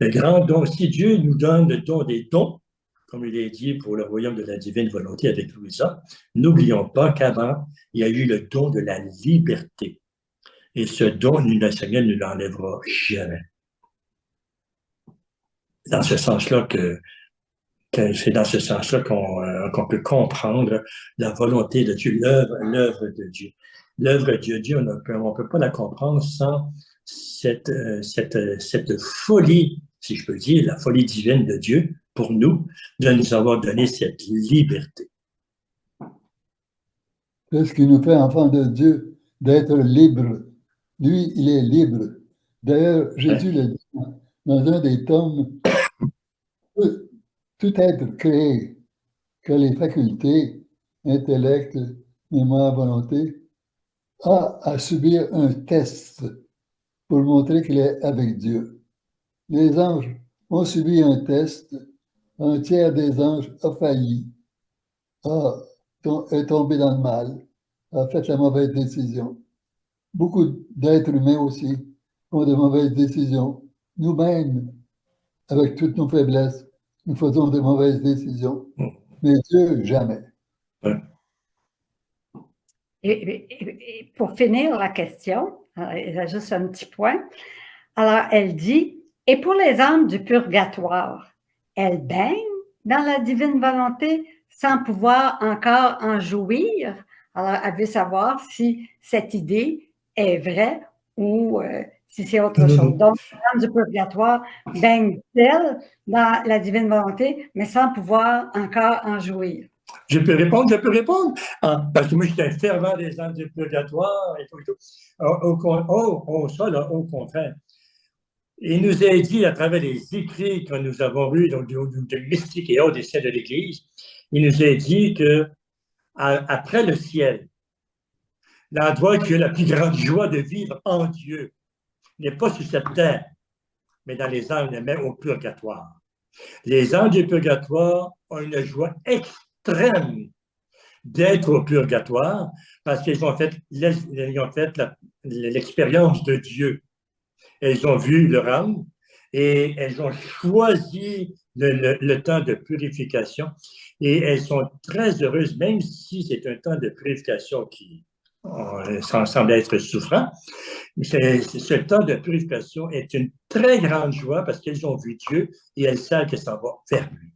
Le grand don, si Dieu nous donne le don des dons, comme il est dit pour le royaume de la divine volonté avec Louisa, n'oublions pas qu'avant, il y a eu le don de la liberté. Et ce don, le Seigneur ne l'enlèvera jamais. Dans ce sens-là c'est dans ce sens-là qu'on peut comprendre la volonté de Dieu, l'œuvre de Dieu. L'œuvre de Dieu, on ne peut pas la comprendre sans cette folie, si je peux dire, la folie divine de Dieu pour nous, de nous avoir donné cette liberté. C'est ce qui nous fait enfants de Dieu, d'être libres. Lui, il est libre. D'ailleurs, Jésus le dit dans un des tomes, tout être créé, que les facultés, intellect, mémoire, volonté, a à subir un test pour montrer qu'il est avec Dieu. Les anges ont subi un test, un tiers des anges a failli, est tombé dans le mal, a fait la mauvaise décision. Beaucoup d'êtres humains aussi font de mauvaises décisions. Nous-mêmes, avec toutes nos faiblesses, nous faisons de mauvaises décisions. Mais Dieu, jamais. Et pour finir la question, il y a juste un petit point. Alors, elle dit, et pour les âmes du purgatoire, elles baignent dans la divine volonté sans pouvoir encore en jouir? Alors, elle veut savoir si cette idée est vraie ou si c'est autre chose. Donc, les âmes du purgatoire baignent-elles dans la divine volonté, mais sans pouvoir encore en jouir? Je peux répondre. Parce que moi, je suis un fervent des âmes du purgatoire et tout. Ça, là, au contraire. Il nous a dit, à travers les écrits que nous avons eus, donc de mystique et autres des ciels de l'Église, il nous a dit que après le ciel, l'endroit qui a la plus grande joie de vivre en Dieu n'est pas sur cette terre, mais dans les âmes, mais au purgatoire. Les âmes du purgatoire ont une joie extrême d'être au purgatoire parce qu'ils ont fait l'expérience de Dieu. Elles ont vu leur âme et elles ont choisi le temps de purification et elles sont très heureuses, même si c'est un temps de purification qui semble être souffrant. Ce temps de purification est une très grande joie parce qu'elles ont vu Dieu et elles savent que ça va vers lui.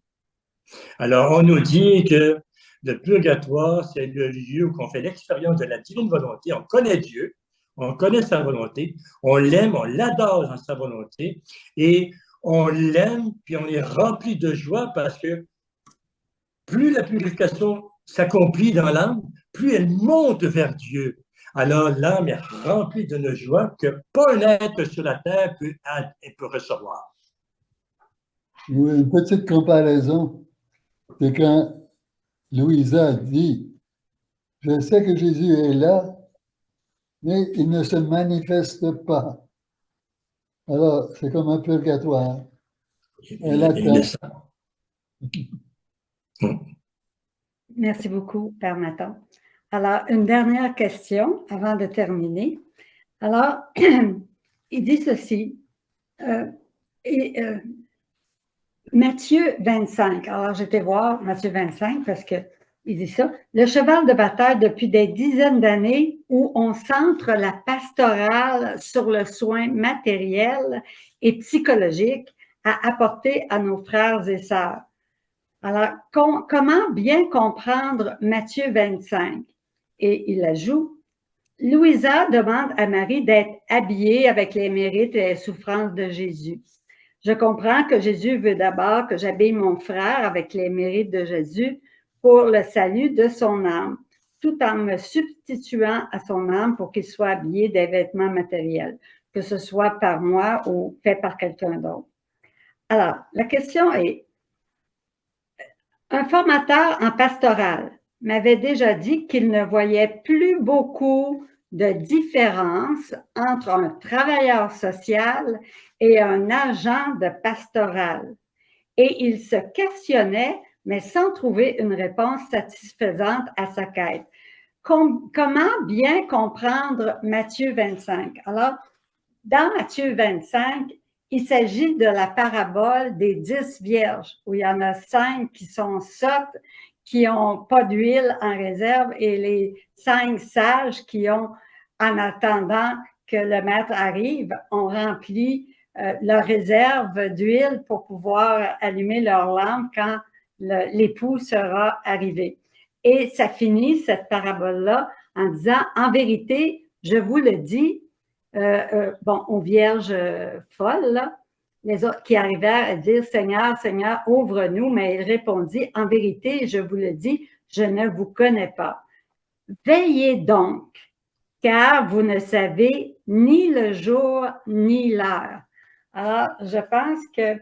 Alors, on nous dit que le purgatoire, c'est le lieu où on fait l'expérience de la divine volonté. On connaît Dieu, on connaît sa volonté, on l'aime, on l'adore dans sa volonté et on l'aime, puis on est rempli de joie parce que plus la purification s'accomplit dans l'âme, plus elle monte vers Dieu. Alors l'âme est remplie d'une joie que pas un être sur la terre peut recevoir. Oui, une petite comparaison, c'est quand Louisa dit, je sais que Jésus est là, mais il ne se manifeste pas. Alors, c'est comme un purgatoire. Elle Il est attend. ça. Merci beaucoup, Père Nathan. Alors, une dernière question avant de terminer. Alors, il dit ceci, Matthieu 25. Alors, j'étais voir Matthieu 25 parce que il dit ça. Le cheval de bataille depuis des dizaines d'années où on centre la pastorale sur le soin matériel et psychologique à apporter à nos frères et sœurs. Alors, comment bien comprendre Matthieu 25? Et il ajoute, Louisa demande à Marie d'être habillée avec les mérites et les souffrances de Jésus. Je comprends que Jésus veut d'abord que j'habille mon frère avec les mérites de Jésus pour le salut de son âme, tout en me substituant à son âme pour qu'il soit habillé des vêtements matériels, que ce soit par moi ou fait par quelqu'un d'autre. Alors, la question est, un formateur en pastoral m'avait déjà dit qu'il ne voyait plus beaucoup de différence entre un travailleur social et un agent de pastoral. Et il se questionnait, mais sans trouver une réponse satisfaisante à sa quête. Comment bien comprendre Matthieu 25? Alors, dans Matthieu 25, il s'agit de la parabole des 10 vierges, où il y en a 5 qui sont sottes, qui n'ont pas d'huile en réserve, et les 5 sages qui ont, en attendant que le maître arrive, ont rempli leur réserve d'huile pour pouvoir allumer leur lampe quand l'époux sera arrivé. Et ça finit, cette parabole-là, en disant, en vérité, je vous le dis, aux vierges folles, là, les autres qui arrivaient à dire Seigneur, Seigneur, ouvre-nous, mais il répondit, en vérité, je vous le dis, je ne vous connais pas. Veillez donc, car vous ne savez ni le jour ni l'heure. Alors, je pense que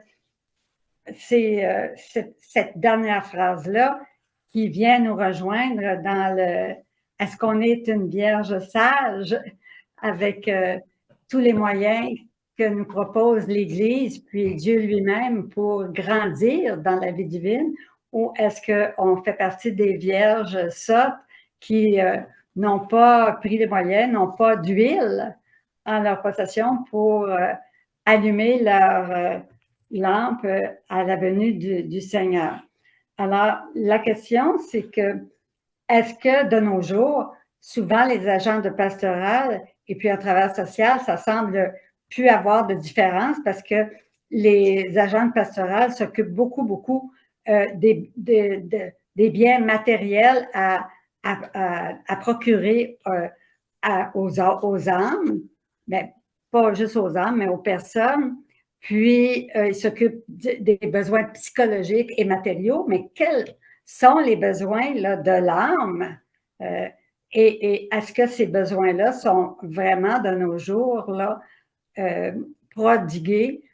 c'est cette dernière phrase-là qui vient nous rejoindre dans le « Est-ce qu'on est une vierge sage ?» avec tous les moyens que nous propose l'Église, puis Dieu lui-même pour grandir dans la vie divine, ou est-ce qu'on fait partie des vierges sottes qui n'ont pas pris les moyens, n'ont pas d'huile en leur possession pour allumer leur lampe à la venue du Seigneur. Alors, la question, c'est que est-ce que de nos jours, souvent les agents de pastoral et puis un travail social, ça semble plus avoir de différence parce que les agents de pastoral s'occupent beaucoup des biens matériels à procurer aux âmes, mais pas juste aux âmes, mais aux personnes. Puis, ils s'occupent des besoins psychologiques et matériaux, mais quels sont les besoins là, de l'âme? Et est-ce que ces besoins-là sont vraiment de nos jours là, prodigués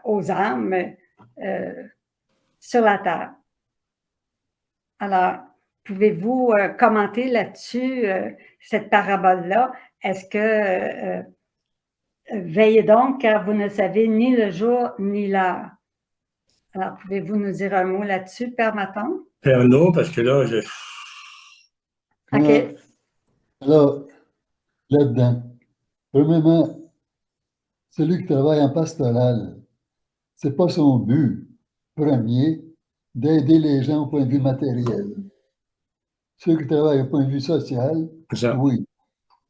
aux âmes sur la terre? Alors, pouvez-vous commenter là-dessus cette parabole-là? Est-ce que veillez donc car vous ne savez ni le jour ni l'heure? Alors, pouvez-vous nous dire un mot là-dessus, Père Maton? Père, non, parce que là, OK. Alors, là-dedans, premièrement, celui qui travaille en pastoral, ce n'est pas son but premier d'aider les gens au point de vue matériel. Ceux qui travaillent au point de vue social, oui,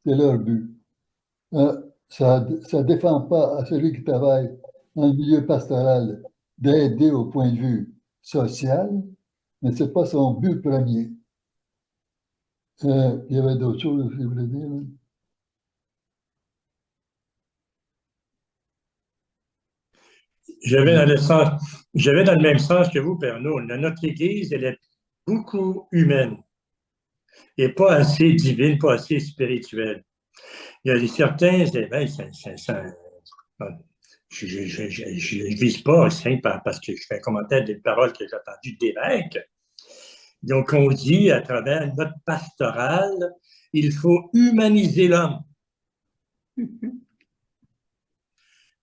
c'est leur but. Ça ne défend pas à celui qui travaille dans le milieu pastoral d'aider au point de vue social, mais ce n'est pas son but premier. Il y avait d'autres choses que je voulais dire. Hein? Je vais dans le même sens que vous, Père. Notre Église, elle est beaucoup humaine. et pas assez divine, pas assez spirituelle. Il y a certains, ben, je ne vise pas parce que je fais un commentaire des paroles que j'ai entendues d'évêques. Donc, on dit à travers notre pastorale, il faut humaniser l'homme.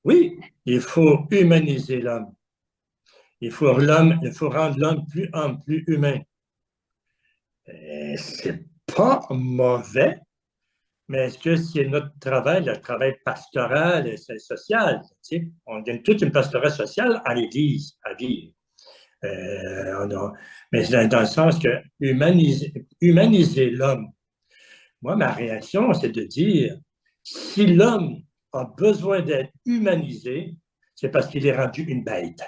Oui, il faut humaniser l'homme. Il faut rendre l'homme plus humain. C'est pas mauvais, mais est-ce que c'est notre travail, le travail pastoral et social? Tu sais? On donne toute une pastorale sociale à l'Église à vivre. Mais dans le sens que humaniser l'homme. Moi, ma réaction, c'est de dire, si l'homme a besoin d'être humanisé, c'est parce qu'il est rendu une bête.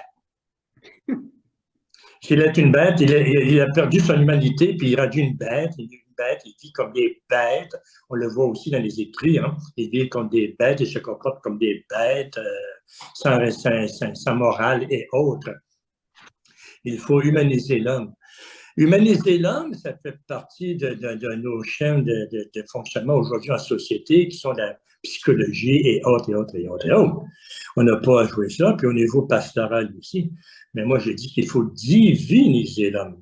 S'il est une bête, il a perdu son humanité, puis il est rendu une bête. Il vit comme des bêtes. On le voit aussi dans les écrits. Hein? Il vit comme des bêtes, il se comporte comme des bêtes, sans morale et autres. Il faut humaniser l'homme. Humaniser l'homme, ça fait partie de nos chaînes de fonctionnement aujourd'hui en société, qui sont la psychologie et autres, et autres, et autres, et autres. On n'a pas à jouer ça, puis au niveau pastoral aussi. Mais moi, je dis qu'il faut diviniser l'homme.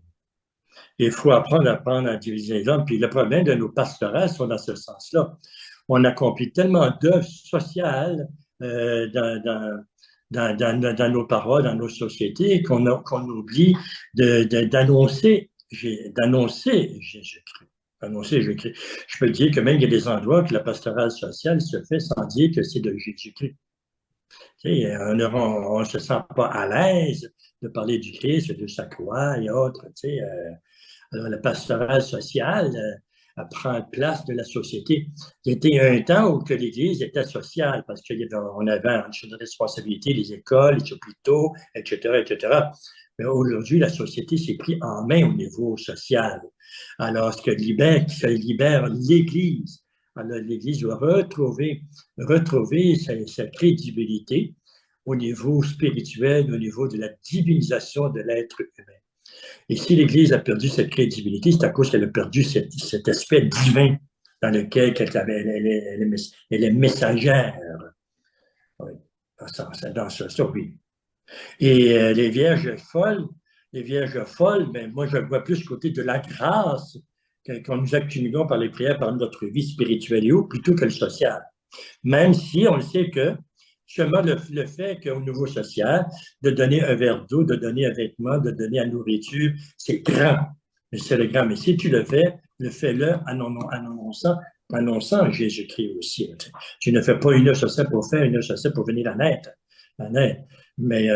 Il faut apprendre à diviniser l'homme. Puis le problème de nos pastorales sont dans ce sens-là. On accomplit tellement d'œuvres sociales dans nos paroles, dans nos sociétés, qu'on oublie d'annoncer, j'écris. Annoncer, j'écris. Je peux dire que même il y a des endroits que la pastorale sociale se fait sans dire que c'est de Jésus-Christ. On ne se sent pas à l'aise de parler du Christ, de sa croix et autres. Alors, la pastorale sociale prend place de la société. Il y était un temps où que l'Église était sociale parce qu'on avait une responsabilité, les écoles, les hôpitaux, etc., etc. Mais aujourd'hui, la société s'est prise en main au niveau social. Alors, ce qui libère l'Église. Alors, l'Église doit retrouver sa crédibilité au niveau spirituel, au niveau de la divinisation de l'être humain. Et si l'Église a perdu cette crédibilité, c'est à cause qu'elle a perdu cet aspect divin dans lequel elle est messagère. Oui, dans ça, oui. Et les vierges folles, mais moi, je vois plus côté de la grâce qu'on nous accumulons par les prières, par notre vie spirituelle et plutôt que le social. Même si on le sait que seulement le fait qu'au niveau social, de donner un verre d'eau, de donner un vêtement, de donner la nourriture, c'est grand. Mais c'est le grand. Mais si tu le fais-le annonçant Jésus-Christ aussi. Tu ne fais pas une heure sur ça pour faire, une heure sur ça pour venir à naître. Mais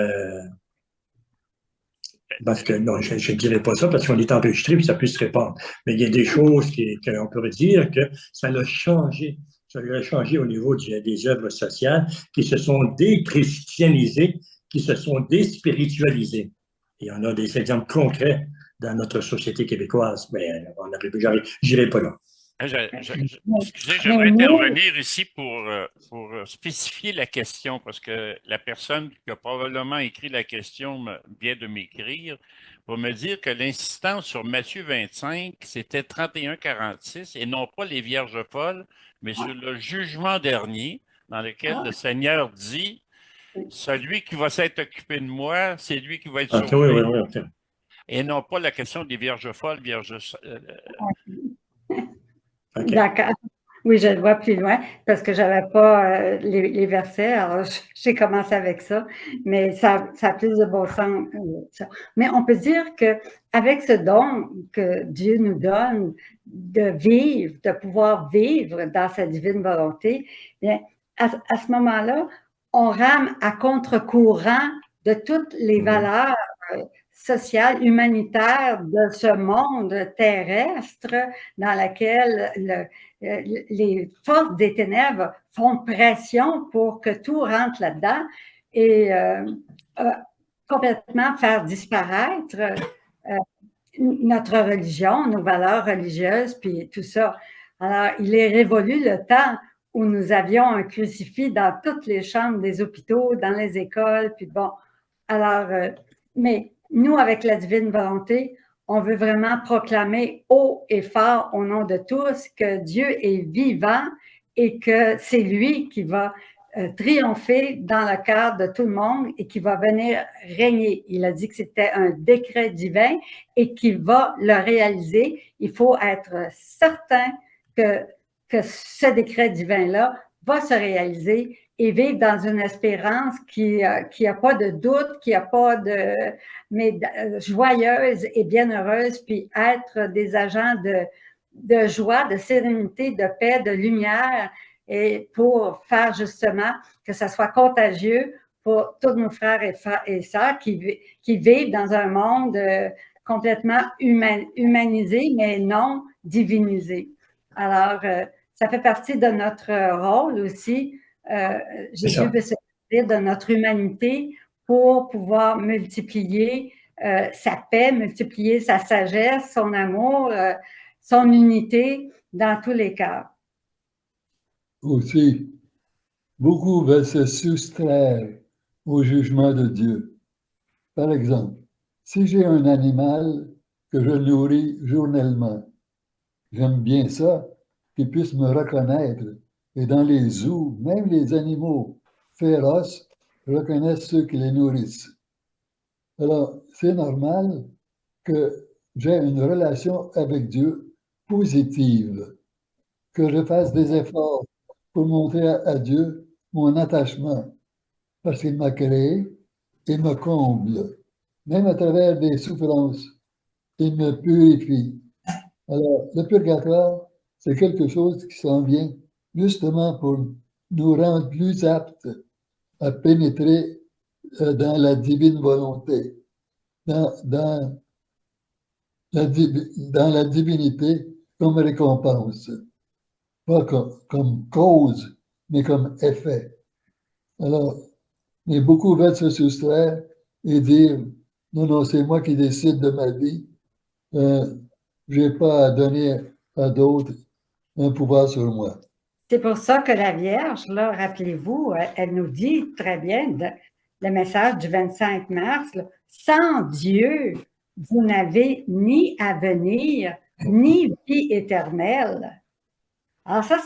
parce que non, je ne dirais pas ça parce qu'on est enregistré puis ça peut se répandre. Mais il y a des choses qu'on pourrait dire que ça l'a changé. Ça a changé au niveau des œuvres sociales qui se sont déchristianisées, qui se sont déspiritualisées. Et on a des exemples concrets dans notre société québécoise, mais j'irai pas là. J'aimerais intervenir ici pour spécifier la question, parce que la personne qui a probablement écrit la question vient de m'écrire pour me dire que l'insistance sur Matthieu 25, c'était 31-46, et non pas les Vierges folles, mais sur le jugement dernier, dans lequel le Seigneur dit « Celui qui va s'être occupé de moi, c'est lui qui va être sauvé. » Oui. Et non pas la question des Vierges folles, Vierges... Okay. D'accord. Oui, je le vois plus loin parce que je n'avais pas les versets. Alors, j'ai commencé avec ça, mais ça a plus de bon sens. Mais on peut dire qu'avec ce don que Dieu nous donne de vivre, de pouvoir vivre dans sa divine volonté, bien, à ce moment-là, on rame à contre-courant de toutes les valeurs sociale, humanitaire de ce monde terrestre dans lequel les forces des ténèbres font pression pour que tout rentre là-dedans et complètement faire disparaître notre religion, nos valeurs religieuses, puis tout ça. Alors, il est révolu le temps où nous avions un crucifix dans toutes les chambres des hôpitaux, dans les écoles, puis bon. Alors, mais nous, avec la divine volonté, on veut vraiment proclamer haut et fort au nom de tous que Dieu est vivant et que c'est lui qui va triompher dans le cœur de tout le monde et qui va venir régner. Il a dit que c'était un décret divin et qu'il va le réaliser. Il faut être certain que ce décret divin-là va se réaliser et vivre dans une espérance qui a pas de doute, qui a pas de, mais joyeuse et bienheureuse, puis être des agents de joie, de sérénité, de paix, de lumière, et pour faire justement que ça soit contagieux pour tous nos frères et sœurs qui vivent dans un monde complètement humanisé, mais non divinisé. Alors, ça fait partie de notre rôle aussi. Jésus veut se servir de notre humanité pour pouvoir multiplier sa paix, multiplier sa sagesse, son amour, son unité dans tous les cas. Aussi, beaucoup veulent se soustraire au jugement de Dieu. Par exemple, si j'ai un animal que je nourris journellement, j'aime bien ça, qu'il puisse me reconnaître. Et dans les zoos, même les animaux féroces reconnaissent ceux qui les nourrissent. Alors, c'est normal que j'ai une relation avec Dieu positive, que je fasse des efforts pour montrer à Dieu mon attachement, parce qu'il m'a créé et me comble, même à travers des souffrances. Il me purifie. Alors, le purgatoire, c'est quelque chose qui s'en vient justement pour nous rendre plus aptes à pénétrer dans la divine volonté, dans la divinité comme récompense, pas comme cause, mais comme effet. Alors, mais beaucoup veulent se soustraire et dire, non, non, c'est moi qui décide de ma vie. Je n'ai pas à donner à d'autres un pouvoir sur moi. C'est pour ça que la Vierge, là, rappelez-vous, elle nous dit très bien, le message du 25 mars, là, sans Dieu, vous n'avez ni avenir, ni vie éternelle. Alors ça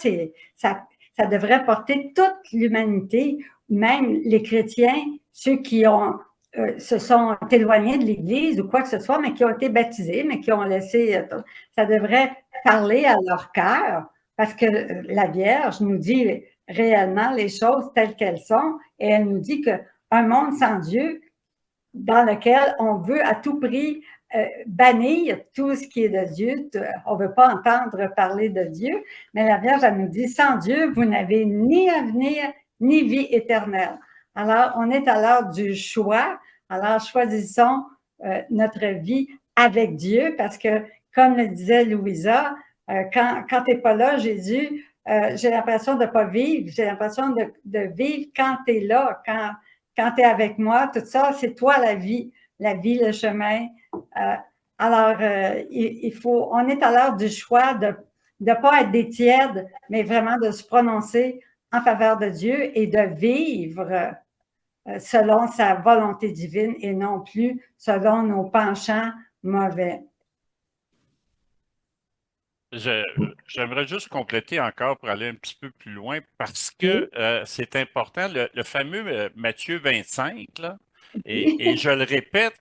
devrait porter toute l'humanité, même les chrétiens, ceux qui se sont éloignés de l'Église ou quoi que ce soit, mais qui ont été baptisés, mais qui ont laissé, ça devrait parler à leur cœur, parce que la Vierge nous dit réellement les choses telles qu'elles sont, et elle nous dit qu'un monde sans Dieu, dans lequel on veut à tout prix bannir tout ce qui est de Dieu. On ne veut pas entendre parler de Dieu, mais la Vierge, elle nous dit, sans Dieu, vous n'avez ni avenir, ni vie éternelle. Alors, on est à l'heure du choix. Alors, choisissons notre vie avec Dieu, parce que, comme le disait Louisa, quand tu n'es pas là, Jésus, j'ai l'impression de ne pas vivre. J'ai l'impression de vivre quand tu es là, quand tu es avec moi, tout ça, c'est toi la vie, le chemin. Alors, on est à l'heure du choix de ne pas être des tièdes, mais vraiment de se prononcer en faveur de Dieu et de vivre selon sa volonté divine et non plus selon nos penchants mauvais. J'aimerais juste compléter encore pour aller un petit peu plus loin parce que c'est important, le fameux Matthieu 25, là, et je le répète,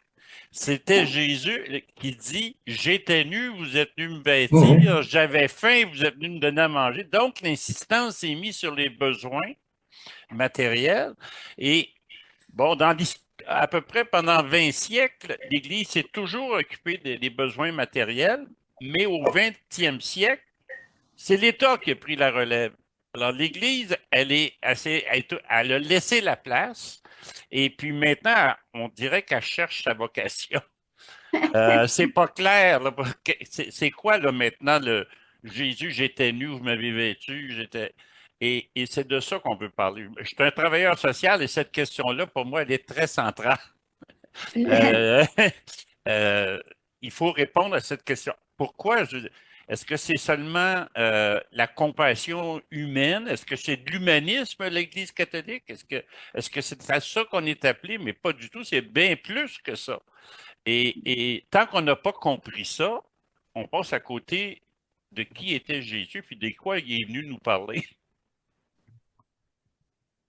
c'était Jésus qui dit « J'étais nu, vous êtes venu me vêtir, j'avais faim, vous êtes venu me donner à manger. » Donc, l'insistance est mise sur les besoins matériels. Et bon, à peu près pendant 20 siècles, l'Église s'est toujours occupée des besoins matériels, mais au 20e siècle, c'est l'État qui a pris la relève. Alors, l'Église, elle a laissé la place, et puis maintenant, on dirait qu'elle cherche sa vocation. C'est pas clair. Là, c'est quoi, là, maintenant, le Jésus, j'étais nu, vous m'avez vêtu, Et c'est de ça qu'on veut parler. Je suis un travailleur social et cette question-là, pour moi, elle est très centrale. Il faut répondre à cette question. Pourquoi? est-ce que c'est seulement la compassion humaine? Est-ce que c'est de l'humanisme, l'Église catholique? Est-ce que c'est à ça qu'on est appelé? Mais pas du tout, c'est bien plus que ça. Et tant qu'on n'a pas compris ça, on passe à côté de qui était Jésus, puis de quoi il est venu nous parler.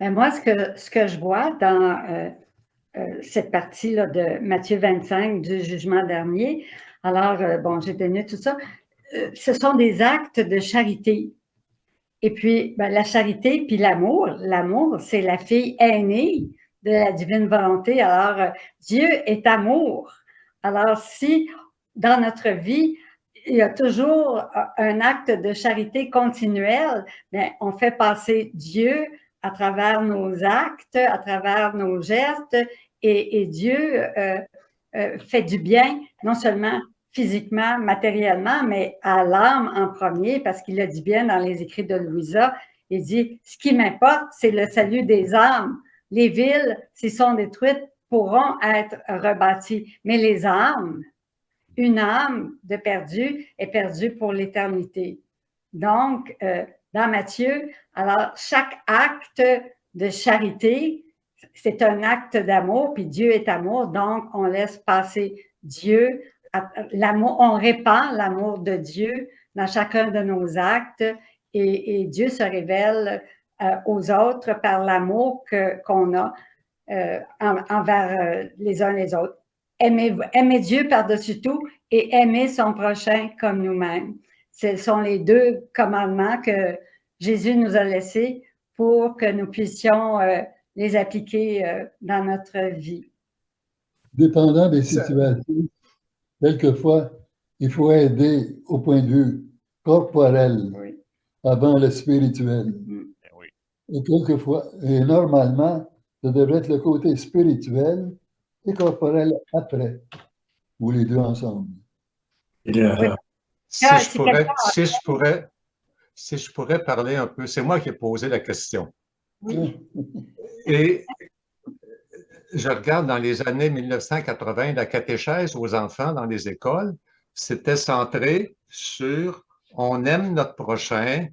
Mais moi, ce que je vois dans cette partie-là de Matthieu 25 du jugement dernier, alors, bon, j'ai tenu tout ça, ce sont des actes de charité. Et puis, ben, la charité, puis l'amour, c'est la fille aînée de la divine volonté. Alors, Dieu est amour. Alors, si dans notre vie, il y a toujours un acte de charité continuelle, bien, on fait passer Dieu à travers nos actes, à travers nos gestes, et Dieu fait du bien, non seulement physiquement, matériellement, mais à l'âme en premier, parce qu'il le dit bien dans les écrits de Louisa. Il dit, ce qui m'importe, c'est le salut des âmes. Les villes, s'ils sont détruites, pourront être rebâties. Mais les âmes, une âme de perdu est perdue pour l'éternité. Donc, dans Matthieu, alors chaque acte de charité, c'est un acte d'amour, puis Dieu est amour, donc on laisse passer Dieu, l'amour, on répand l'amour de Dieu dans chacun de nos actes, et Dieu se révèle aux autres par l'amour qu'on a envers les uns les autres. Aimer Dieu par-dessus tout et aimer son prochain comme nous-mêmes. Ce sont les deux commandements que Jésus nous a laissés pour que nous puissions les appliquer dans notre vie. Dépendant des situations, quelquefois, il faut aider au point de vue corporel avant le spirituel. Et quelquefois, et normalement, ça devrait être le côté spirituel et corporel après, ou les deux ensemble. Si je pourrais parler un peu, c'est moi qui ai posé la question. Oui. Et je regarde dans les années 1980, la catéchèse aux enfants dans les écoles, c'était centré sur on aime notre prochain,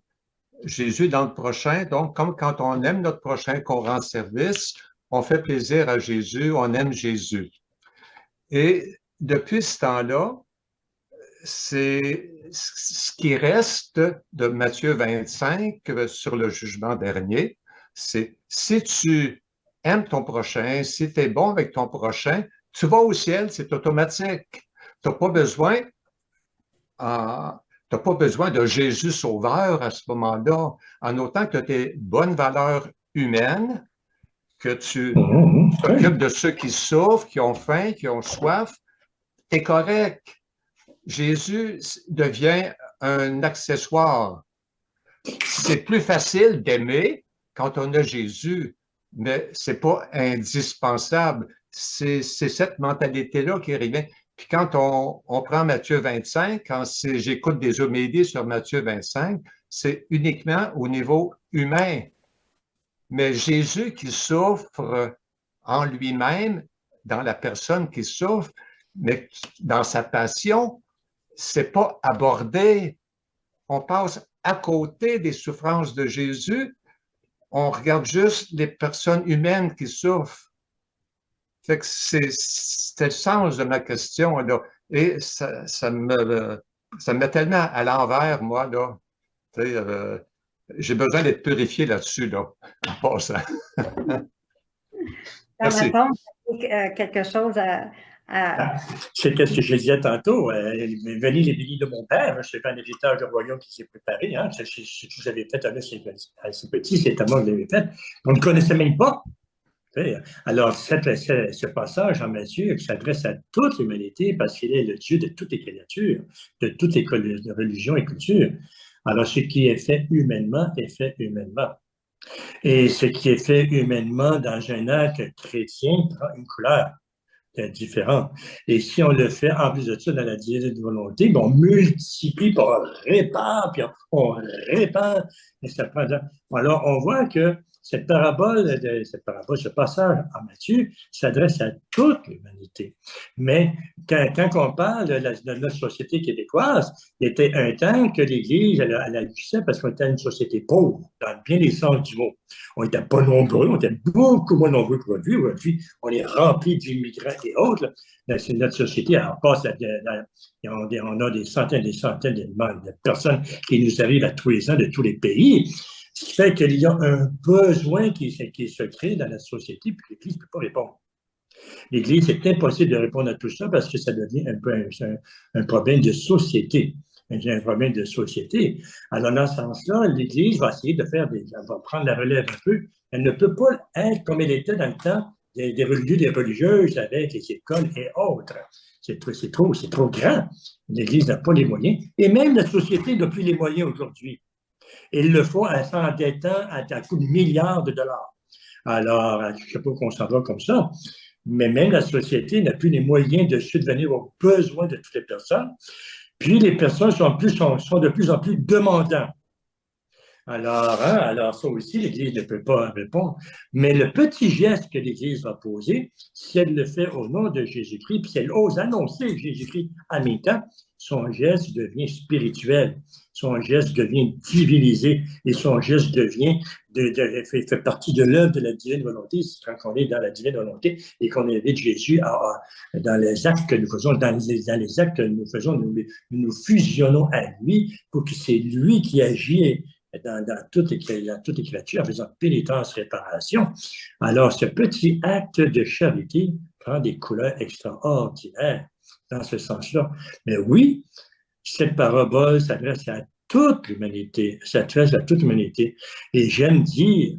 Jésus dans le prochain, donc comme quand on aime notre prochain, qu'on rend service, on fait plaisir à Jésus, on aime Jésus. Et depuis ce temps-là, c'est ce qui reste de Matthieu 25 sur le jugement dernier, c'est si tu aimes ton prochain, si tu es bon avec ton prochain, tu vas au ciel, c'est automatique. Tu n'as pas besoin de Jésus sauveur à ce moment-là, en autant que tu as tes bonnes valeurs humaines, que tu t'occupes de ceux qui souffrent, qui ont faim, qui ont soif, tu es correct. Jésus devient un accessoire. C'est plus facile d'aimer quand on a Jésus, mais ce n'est pas indispensable. C'est cette mentalité-là qui revient. Puis quand on prend Matthieu 25, quand j'écoute des homélies sur Matthieu 25, c'est uniquement au niveau humain. Mais Jésus qui souffre en lui-même, dans la personne qui souffre, mais dans sa passion, c'est pas abordé. On passe à côté des souffrances de Jésus. On regarde juste les personnes humaines qui souffrent. Fait que c'est le sens de ma question, là. Et ça me met tellement à l'envers, moi, là. J'ai besoin d'être purifié là-dessus, là, en passant. Merci. Quelque chose à... C'était ce que je disais tantôt. Venez les bénis de mon Père. Je fais un héritage du royaume qui s'est préparé. Hein. Si vous avez fait assez petit, c'est à moi que vous l'avez fait. On ne connaissait même pas. Alors, ce passage en Matthieu s'adresse à toute l'humanité parce qu'il est le Dieu de toutes les créatures, de toutes les religions et cultures. Alors, ce qui est fait humainement est fait humainement. Et ce qui est fait humainement dans un acte chrétien prend une couleur différente. Et si on le fait, en plus de ça, dans la divine volonté, on multiplie, puis on répand, et ça prend... Alors, on voit que cette parabole, ce passage en Matthieu s'adresse à toute l'humanité. Mais quand on parle de notre société québécoise, il était un temps que l'Église, elle agissait parce qu'on était une société pauvre, dans bien les sens du mot. On n'était pas nombreux, on était beaucoup moins nombreux qu'aujourd'hui. Aujourd'hui, on est rempli d'immigrants et autres. Notre société, on passe on a des centaines de personnes qui nous arrivent à tous les ans de tous les pays. Ce qui fait qu'il y a un besoin qui se crée dans la société, puis l'Église ne peut pas répondre. L'Église, c'est impossible de répondre à tout ça parce que ça devient un peu un problème de société. Un problème de société. Alors, dans ce sens-là, l'Église va essayer de elle va prendre la relève un peu. Elle ne peut pas être comme elle était dans le temps des religieux, des religieuses avec les écoles et autres. C'est trop grand. L'Église n'a pas les moyens. Et même la société n'a plus les moyens aujourd'hui. Il le faut en s'endettant à coups de milliards de dollars. Alors, je ne sais pas qu'on s'en va comme ça, mais même la société n'a plus les moyens de subvenir aux besoins de toutes les personnes. Puis les personnes sont de plus en plus demandants. Alors ça aussi, l'Église ne peut pas répondre. Mais le petit geste que l'Église va poser, si elle le fait au nom de Jésus-Christ, puis si elle ose annoncer Jésus-Christ en même temps, son geste devient spirituel, son geste devient divinisé et son geste devient fait partie de l'œuvre de la divine volonté. Quand on est dans la divine volonté et qu'on invite Jésus dans les actes que nous faisons, dans les actes que nous faisons, nous fusionnons à lui pour que c'est lui qui agit dans toute écriture en faisant pénitence, réparation. Alors, ce petit acte de charité prend des couleurs extraordinaires dans ce sens-là. Mais oui, cette parabole s'adresse à toute l'humanité, Et j'aime dire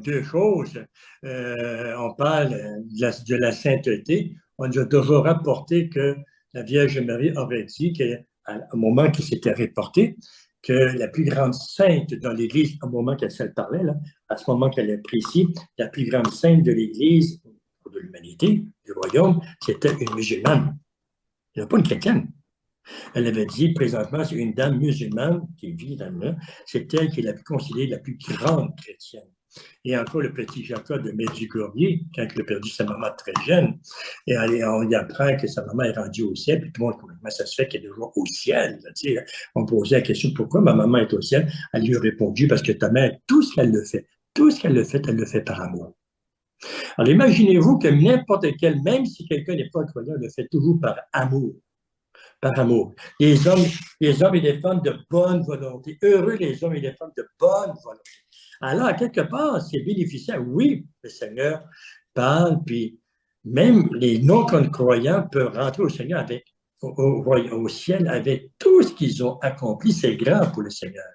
deux choses. On parle de la sainteté. On nous a toujours rapporté que la Vierge Marie aurait dit qu'au moment qui s'était reporté, que la plus grande sainte dans l'Église, au moment qu'elle se parlait, là, à ce moment qu'elle est précis, la plus grande sainte de l'Église, de l'humanité, du royaume, c'était une musulmane. Il n'y a pas une chrétienne. Elle avait dit, présentement, c'est une dame musulmane qui vit dans le monde, c'est elle qui est considérée la plus grande chrétienne. Et encore le petit Jacob de Medjugorje, quand il a perdu sa maman très jeune, et on y apprend que sa maman est rendue au ciel, puis tout le monde, comment ça se fait qu'elle est toujours au ciel? On posait la question, pourquoi ma maman est au ciel? Elle lui a répondu, parce que ta mère, tout ce qu'elle le fait, elle le fait par amour. Alors imaginez-vous que n'importe quel, même si quelqu'un n'est pas croyant, le fait toujours par amour. Par amour. Les hommes et les femmes de bonne volonté. Heureux les hommes et les femmes de bonne volonté. Alors, quelque part, c'est bénéficiaire. Oui, le Seigneur parle, puis même les non-croyants peuvent rentrer au Seigneur au ciel avec tout ce qu'ils ont accompli. C'est grand pour le Seigneur.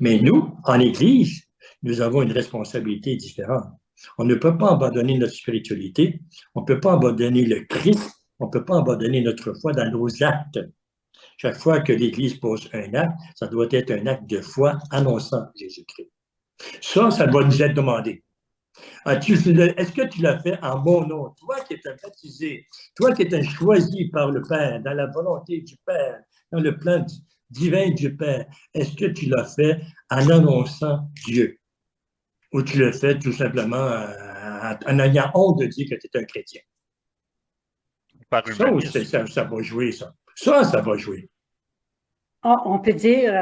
Mais nous, en Église, nous avons une responsabilité différente. On ne peut pas abandonner notre spiritualité. On ne peut pas abandonner le Christ. On ne peut pas abandonner notre foi dans nos actes. Chaque fois que l'Église pose un acte, ça doit être un acte de foi annonçant Jésus-Christ. Ça doit nous être demandé. Est-ce que tu l'as fait en mon nom? Toi qui es un baptisé, toi qui es un choisi par le Père, dans la volonté du Père, dans le plan divin du Père, est-ce que tu l'as fait en annonçant Dieu? Ou tu l'as fait tout simplement en ayant honte de dire que tu es un chrétien? Ça va jouer, ça. Ça va jouer. On peut dire,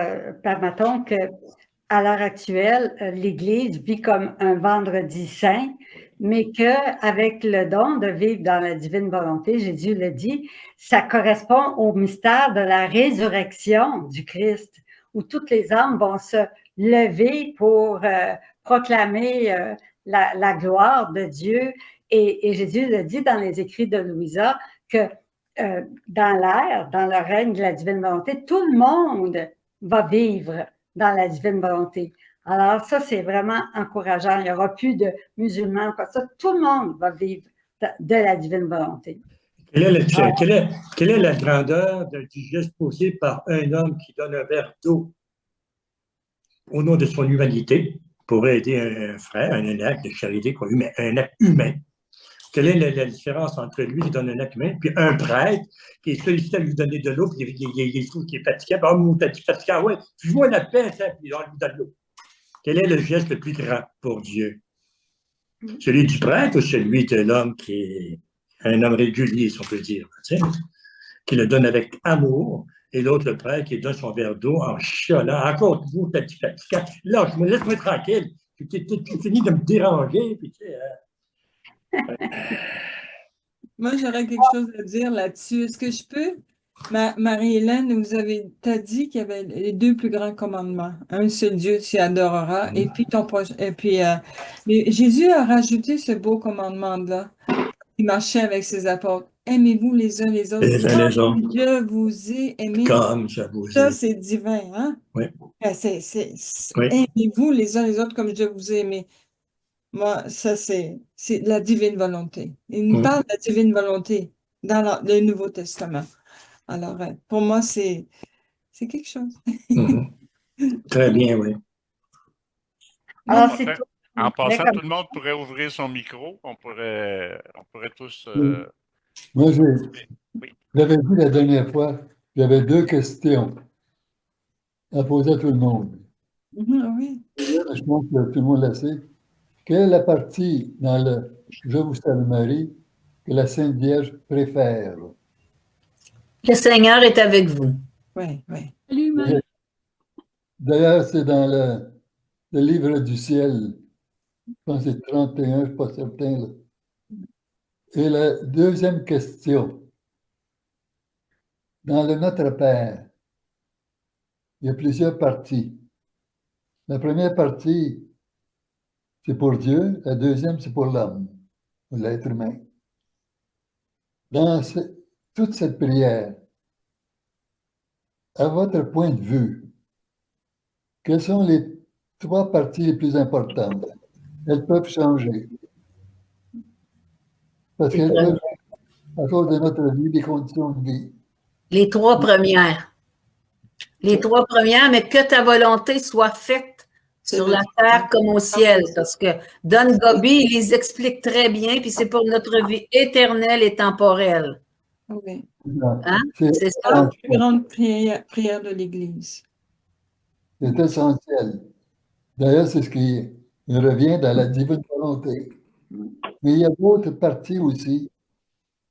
Père Maton, qu'à l'heure actuelle, l'Église vit comme un vendredi saint, mais qu'avec le don de vivre dans la divine volonté, Jésus le dit, ça correspond au mystère de la résurrection du Christ, où toutes les âmes vont se lever pour proclamer la gloire de Dieu. Et Jésus le dit dans les écrits de Louisa, que dans le règne de la divine volonté, tout le monde va vivre dans la divine volonté. Alors ça, c'est vraiment encourageant. Il n'y aura plus de musulmans, quoi. Ça, tout le monde va vivre de la divine volonté. Quelle est la grandeur du geste posé par un homme qui donne un verre d'eau au nom de son humanité pour aider un frère, un acte de charité, quoi, un acte humain? Quelle est la différence entre lui qui donne un acte humain puis un prêtre qui est sollicité à lui donner de l'eau, puis il trouve qu'il est fatigué. Ah, t'as dit fatigué, ouais, fais-moi la paix, puis on lui donne de l'eau. Quel est le geste le plus grand pour Dieu? Celui du prêtre ou celui de l'homme qui est un homme régulier, si on peut dire, tu sais, qui le donne avec amour, et l'autre, le prêtre, qui donne son verre d'eau en chialant. Encore vous, petit fatigant. Là, laisse-moi tranquille. Tu finis de me déranger. Puis, tu sais, Moi, j'aurais quelque chose à dire là-dessus. Est-ce que je peux? Marie-Hélène, t'as dit qu'il y avait les deux plus grands commandements. Un seul Dieu, tu adoreras, et puis ton prochain. Et puis, mais Jésus a rajouté ce beau commandement-là. Il marchait avec ses apôtres. Aimez-vous les uns les autres. les uns les autres, Je vous ai aimé. comme je vous Ça, ai. c'est divin, hein? Oui. Oui. Aimez-vous les uns les autres comme je vous ai aimé. Moi, ça, c'est la divine volonté. Il nous parle de la divine volonté dans le Nouveau Testament. Alors, pour moi, c'est quelque chose. Très bien, oui. Alors, c'est tout. En passant, D'accord. tout le monde pourrait ouvrir son micro. On pourrait tous... Moi, Oui. j'avais dit la dernière fois, j'avais 2 questions à poser à tout le monde. Oui. Je pense que tout le monde l'a sait. Quelle est la partie dans le Je vous salue Marie que la Sainte Vierge préfère? Le Seigneur est avec vous. Oui, oui. Salut, Marie. D'ailleurs, c'est dans le livre du ciel. Je pense que c'est 31, je ne suis pas certain. Là. Et la deuxième question. Dans le Notre Père, il y a plusieurs parties. La première partie, c'est pour Dieu. La deuxième, c'est pour l'homme, ou l'être humain. Dans toute cette prière, à votre point de vue, quelles sont les 3 parties les plus importantes? Elles peuvent changer. Parce qu'elles peuvent changer à cause de notre vie, des conditions de vie. Les 3 premières. Les 3 premières, mais que ta volonté soit faite sur la terre comme au ciel. Parce que Don Gobi, il les explique très bien, puis c'est pour notre vie éternelle et temporelle. Oui. Hein? C'est ça? La plus grande prière de l'Église. C'est essentiel. D'ailleurs, c'est ce qui revient dans la divine volonté. Mais il y a d'autres parties aussi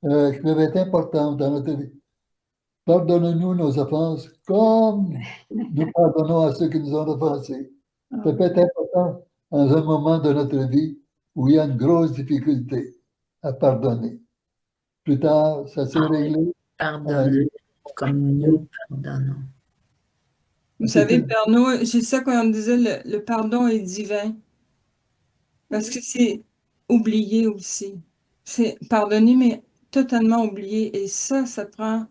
qui peuvent être importantes dans notre vie. Pardonnez-nous nos offenses comme nous pardonnons à ceux qui nous ont offensés. Ça peut être important dans un moment de notre vie où il y a une grosse difficulté à pardonner. Plus tard, ça s'est réglé. Pardonne, comme nous pardonnons. Vous savez, Père Noé, c'est ça qu'on disait, le pardon est divin. Parce que c'est oublier aussi. C'est pardonner, mais totalement oublier. Et ça prend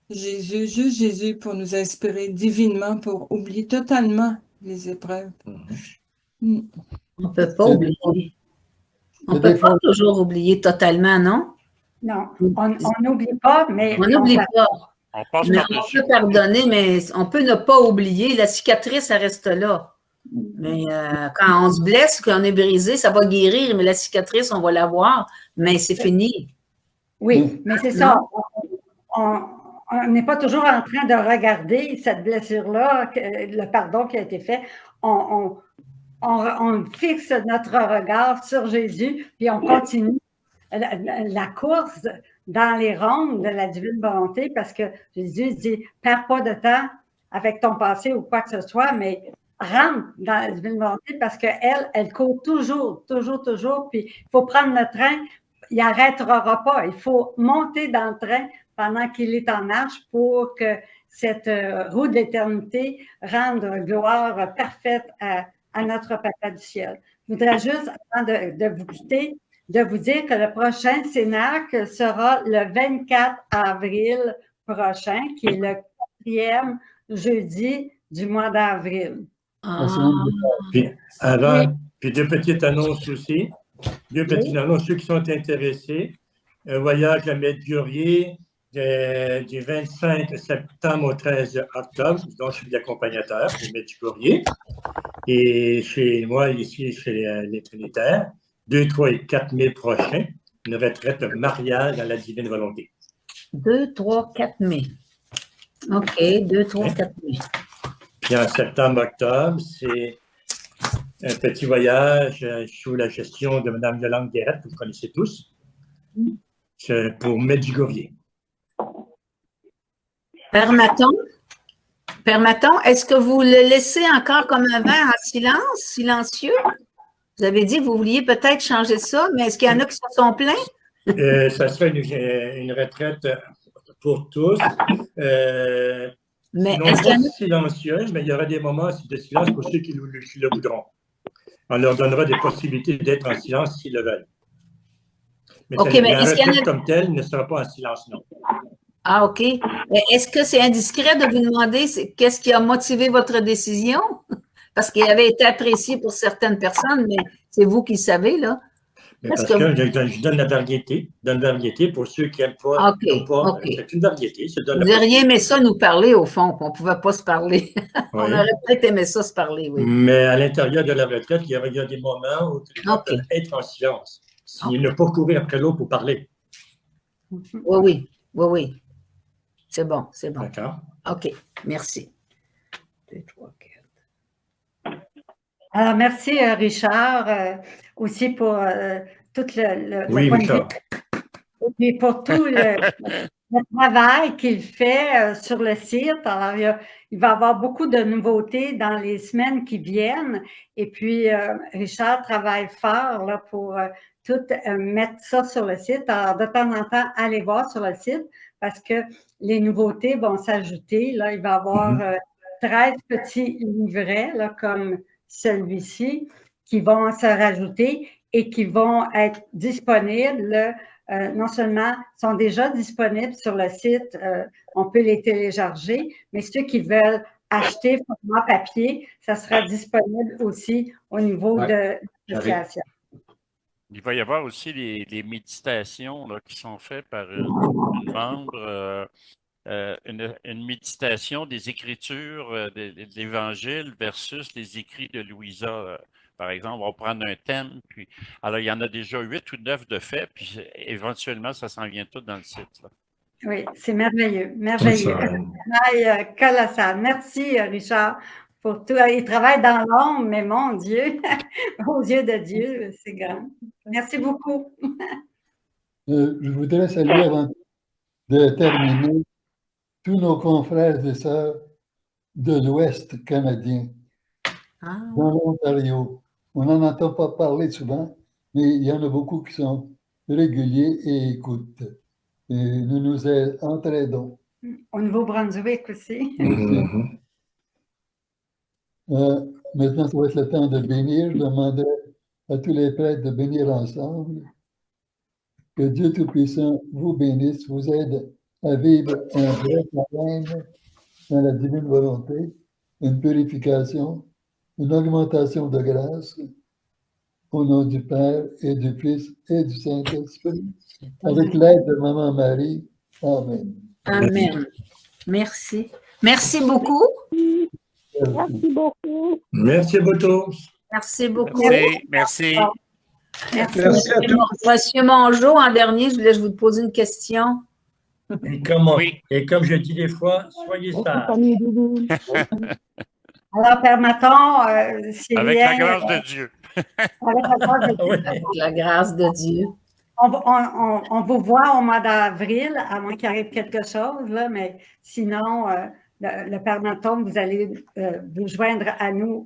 Jésus, juste Jésus pour nous inspirer divinement, pour oublier totalement les épreuves. On ne peut pas oublier. On ne peut pas toujours oublier totalement, non? Non, on n'oublie pas, mais... On n'oublie pas. On passe Mais par-dessus. on peut pardonner, mais on peut ne pas oublier. La cicatrice, elle reste là. Mais quand on se blesse, quand on est brisé, ça va guérir, mais la cicatrice, on va la voir, mais c'est fini. Oui, mais c'est ça. On n'est pas toujours en train de regarder cette blessure-là, le pardon qui a été fait. On fixe notre regard sur Jésus, puis on continue la course dans les rondes de la divine volonté, parce que Jésus dit, perds pas de temps avec ton passé ou quoi que ce soit, mais rentre dans la divine volonté parce qu'elle, elle court toujours, puis il faut prendre le train, il n'arrêtera pas, il faut monter dans le train pendant qu'il est en marche pour que cette roue de l'éternité rende gloire parfaite à notre Papa du ciel. Je voudrais juste, avant de vous quitter, de vous dire que le prochain Cénacle sera le 24 avril prochain, qui est le 4e jeudi du mois d'avril. Puis, puis 2 petites annonces aussi. 2 petites annonces, ceux qui sont intéressés. Un voyage à Medjugorje du 25 septembre au 13 octobre. Donc, je suis l'accompagnateur pour Medjugorje. Et chez moi, ici, chez les Trinitaires, 2, 3 et 4 mai prochains, une retraite de mariage à la divine volonté. 2, 3, 4 mai. OK, 2, 3, 4 mai. Puis en septembre, octobre, c'est un petit voyage sous la gestion de Mme Yolande Guérette, que vous connaissez tous, pour Medjugorje. Père Maton? Père Maton, est-ce que vous le laissez encore comme avant en silence, silencieux? Vous avez dit que vous vouliez peut-être changer ça, mais est-ce qu'il y en a qui se sont plaints? Ça serait une retraite pour tous. Mais non est-ce qu'il y pas en a... silencieuse, mais il y aura des moments de silence pour ceux qui le voudront. On leur donnera des possibilités d'être en silence s'ils le veulent. Mais, OK, mais la est-ce qu'il y en retraite a... comme telle ne sera pas en silence, non. Ah, OK. Mais est-ce que c'est indiscret de vous demander qu'est-ce qui a motivé votre décision? Parce qu'il avait été apprécié pour certaines personnes, mais c'est vous qui le savez, là. Mais parce que je donne la variété pour ceux qui n'aiment pas. OK. C'est une variété. Vous auriez aimé ça nous parler, au fond, qu'on ne pouvait pas se parler. Oui. On aurait peut-être aimé ça se parler, oui. Mais à l'intérieur de la retraite, il y a des moments où les gens peuvent être en silence. S'ils ne pas courir après l'autre pour parler. Oui. C'est bon. D'accord. OK, merci. 2, 3, 4. Alors, merci, Richard, aussi pour tout le Oui, point de Richard. vue et pour tout le travail qu'il fait sur le site. Alors, il va y avoir beaucoup de nouveautés dans les semaines qui viennent. Et puis, Richard travaille fort là, pour tout mettre ça sur le site. Alors, de temps en temps, allez voir sur le site parce que les nouveautés vont s'ajouter. Là, il va y avoir 13 petits livrets là, comme celui-ci qui vont se rajouter et qui vont être disponibles. Non seulement sont déjà disponibles sur le site, on peut les télécharger, mais ceux qui veulent acheter format papier, ça sera disponible aussi au niveau de l'association. Il va y avoir aussi les méditations là, qui sont faites par une membre, une méditation des Écritures de l'Évangile versus les écrits de Louisa. Par exemple, on va prendre un thème, puis alors il y en a déjà 8 ou 9 de fait, puis éventuellement, ça s'en vient tout dans le site. Là. Oui, c'est merveilleux. Travail colossal. Merci, Richard, pour tout. Il travaille dans l'ombre, mais mon Dieu, aux yeux de Dieu, c'est grand. Merci beaucoup. Je voudrais saluer avant de terminer tous nos confrères et sœurs de l'Ouest canadien, dans l'Ontario. On n'en entend pas parler souvent, mais il y en a beaucoup qui sont réguliers et écoutent. Et nous nous entraidons. Au Nouveau-Brunswick aussi. Maintenant, ça va être le temps de bénir. Je demanderai à tous les prêtres de bénir ensemble. Que Dieu Tout-Puissant vous bénisse, vous aide à vivre un vrai carême dans la divine volonté, une purification, une augmentation de grâce, au nom du Père et du Fils et du Saint-Esprit, avec l'aide de Maman Marie. Amen. Amen. Merci. Merci beaucoup. Merci beaucoup. Merci beaucoup. Merci beaucoup. Merci. Monsieur Mongeau, en dernier, je voulais vous poser une question. Et comme je dis des fois, soyez sages. Alors, Père Maton, c'est avec bien. La grâce de Dieu. Avec la grâce de Dieu. On vous voit au mois d'avril, à moins qu'il arrive quelque chose, là, mais sinon, le Père Maton, vous allez vous joindre à nous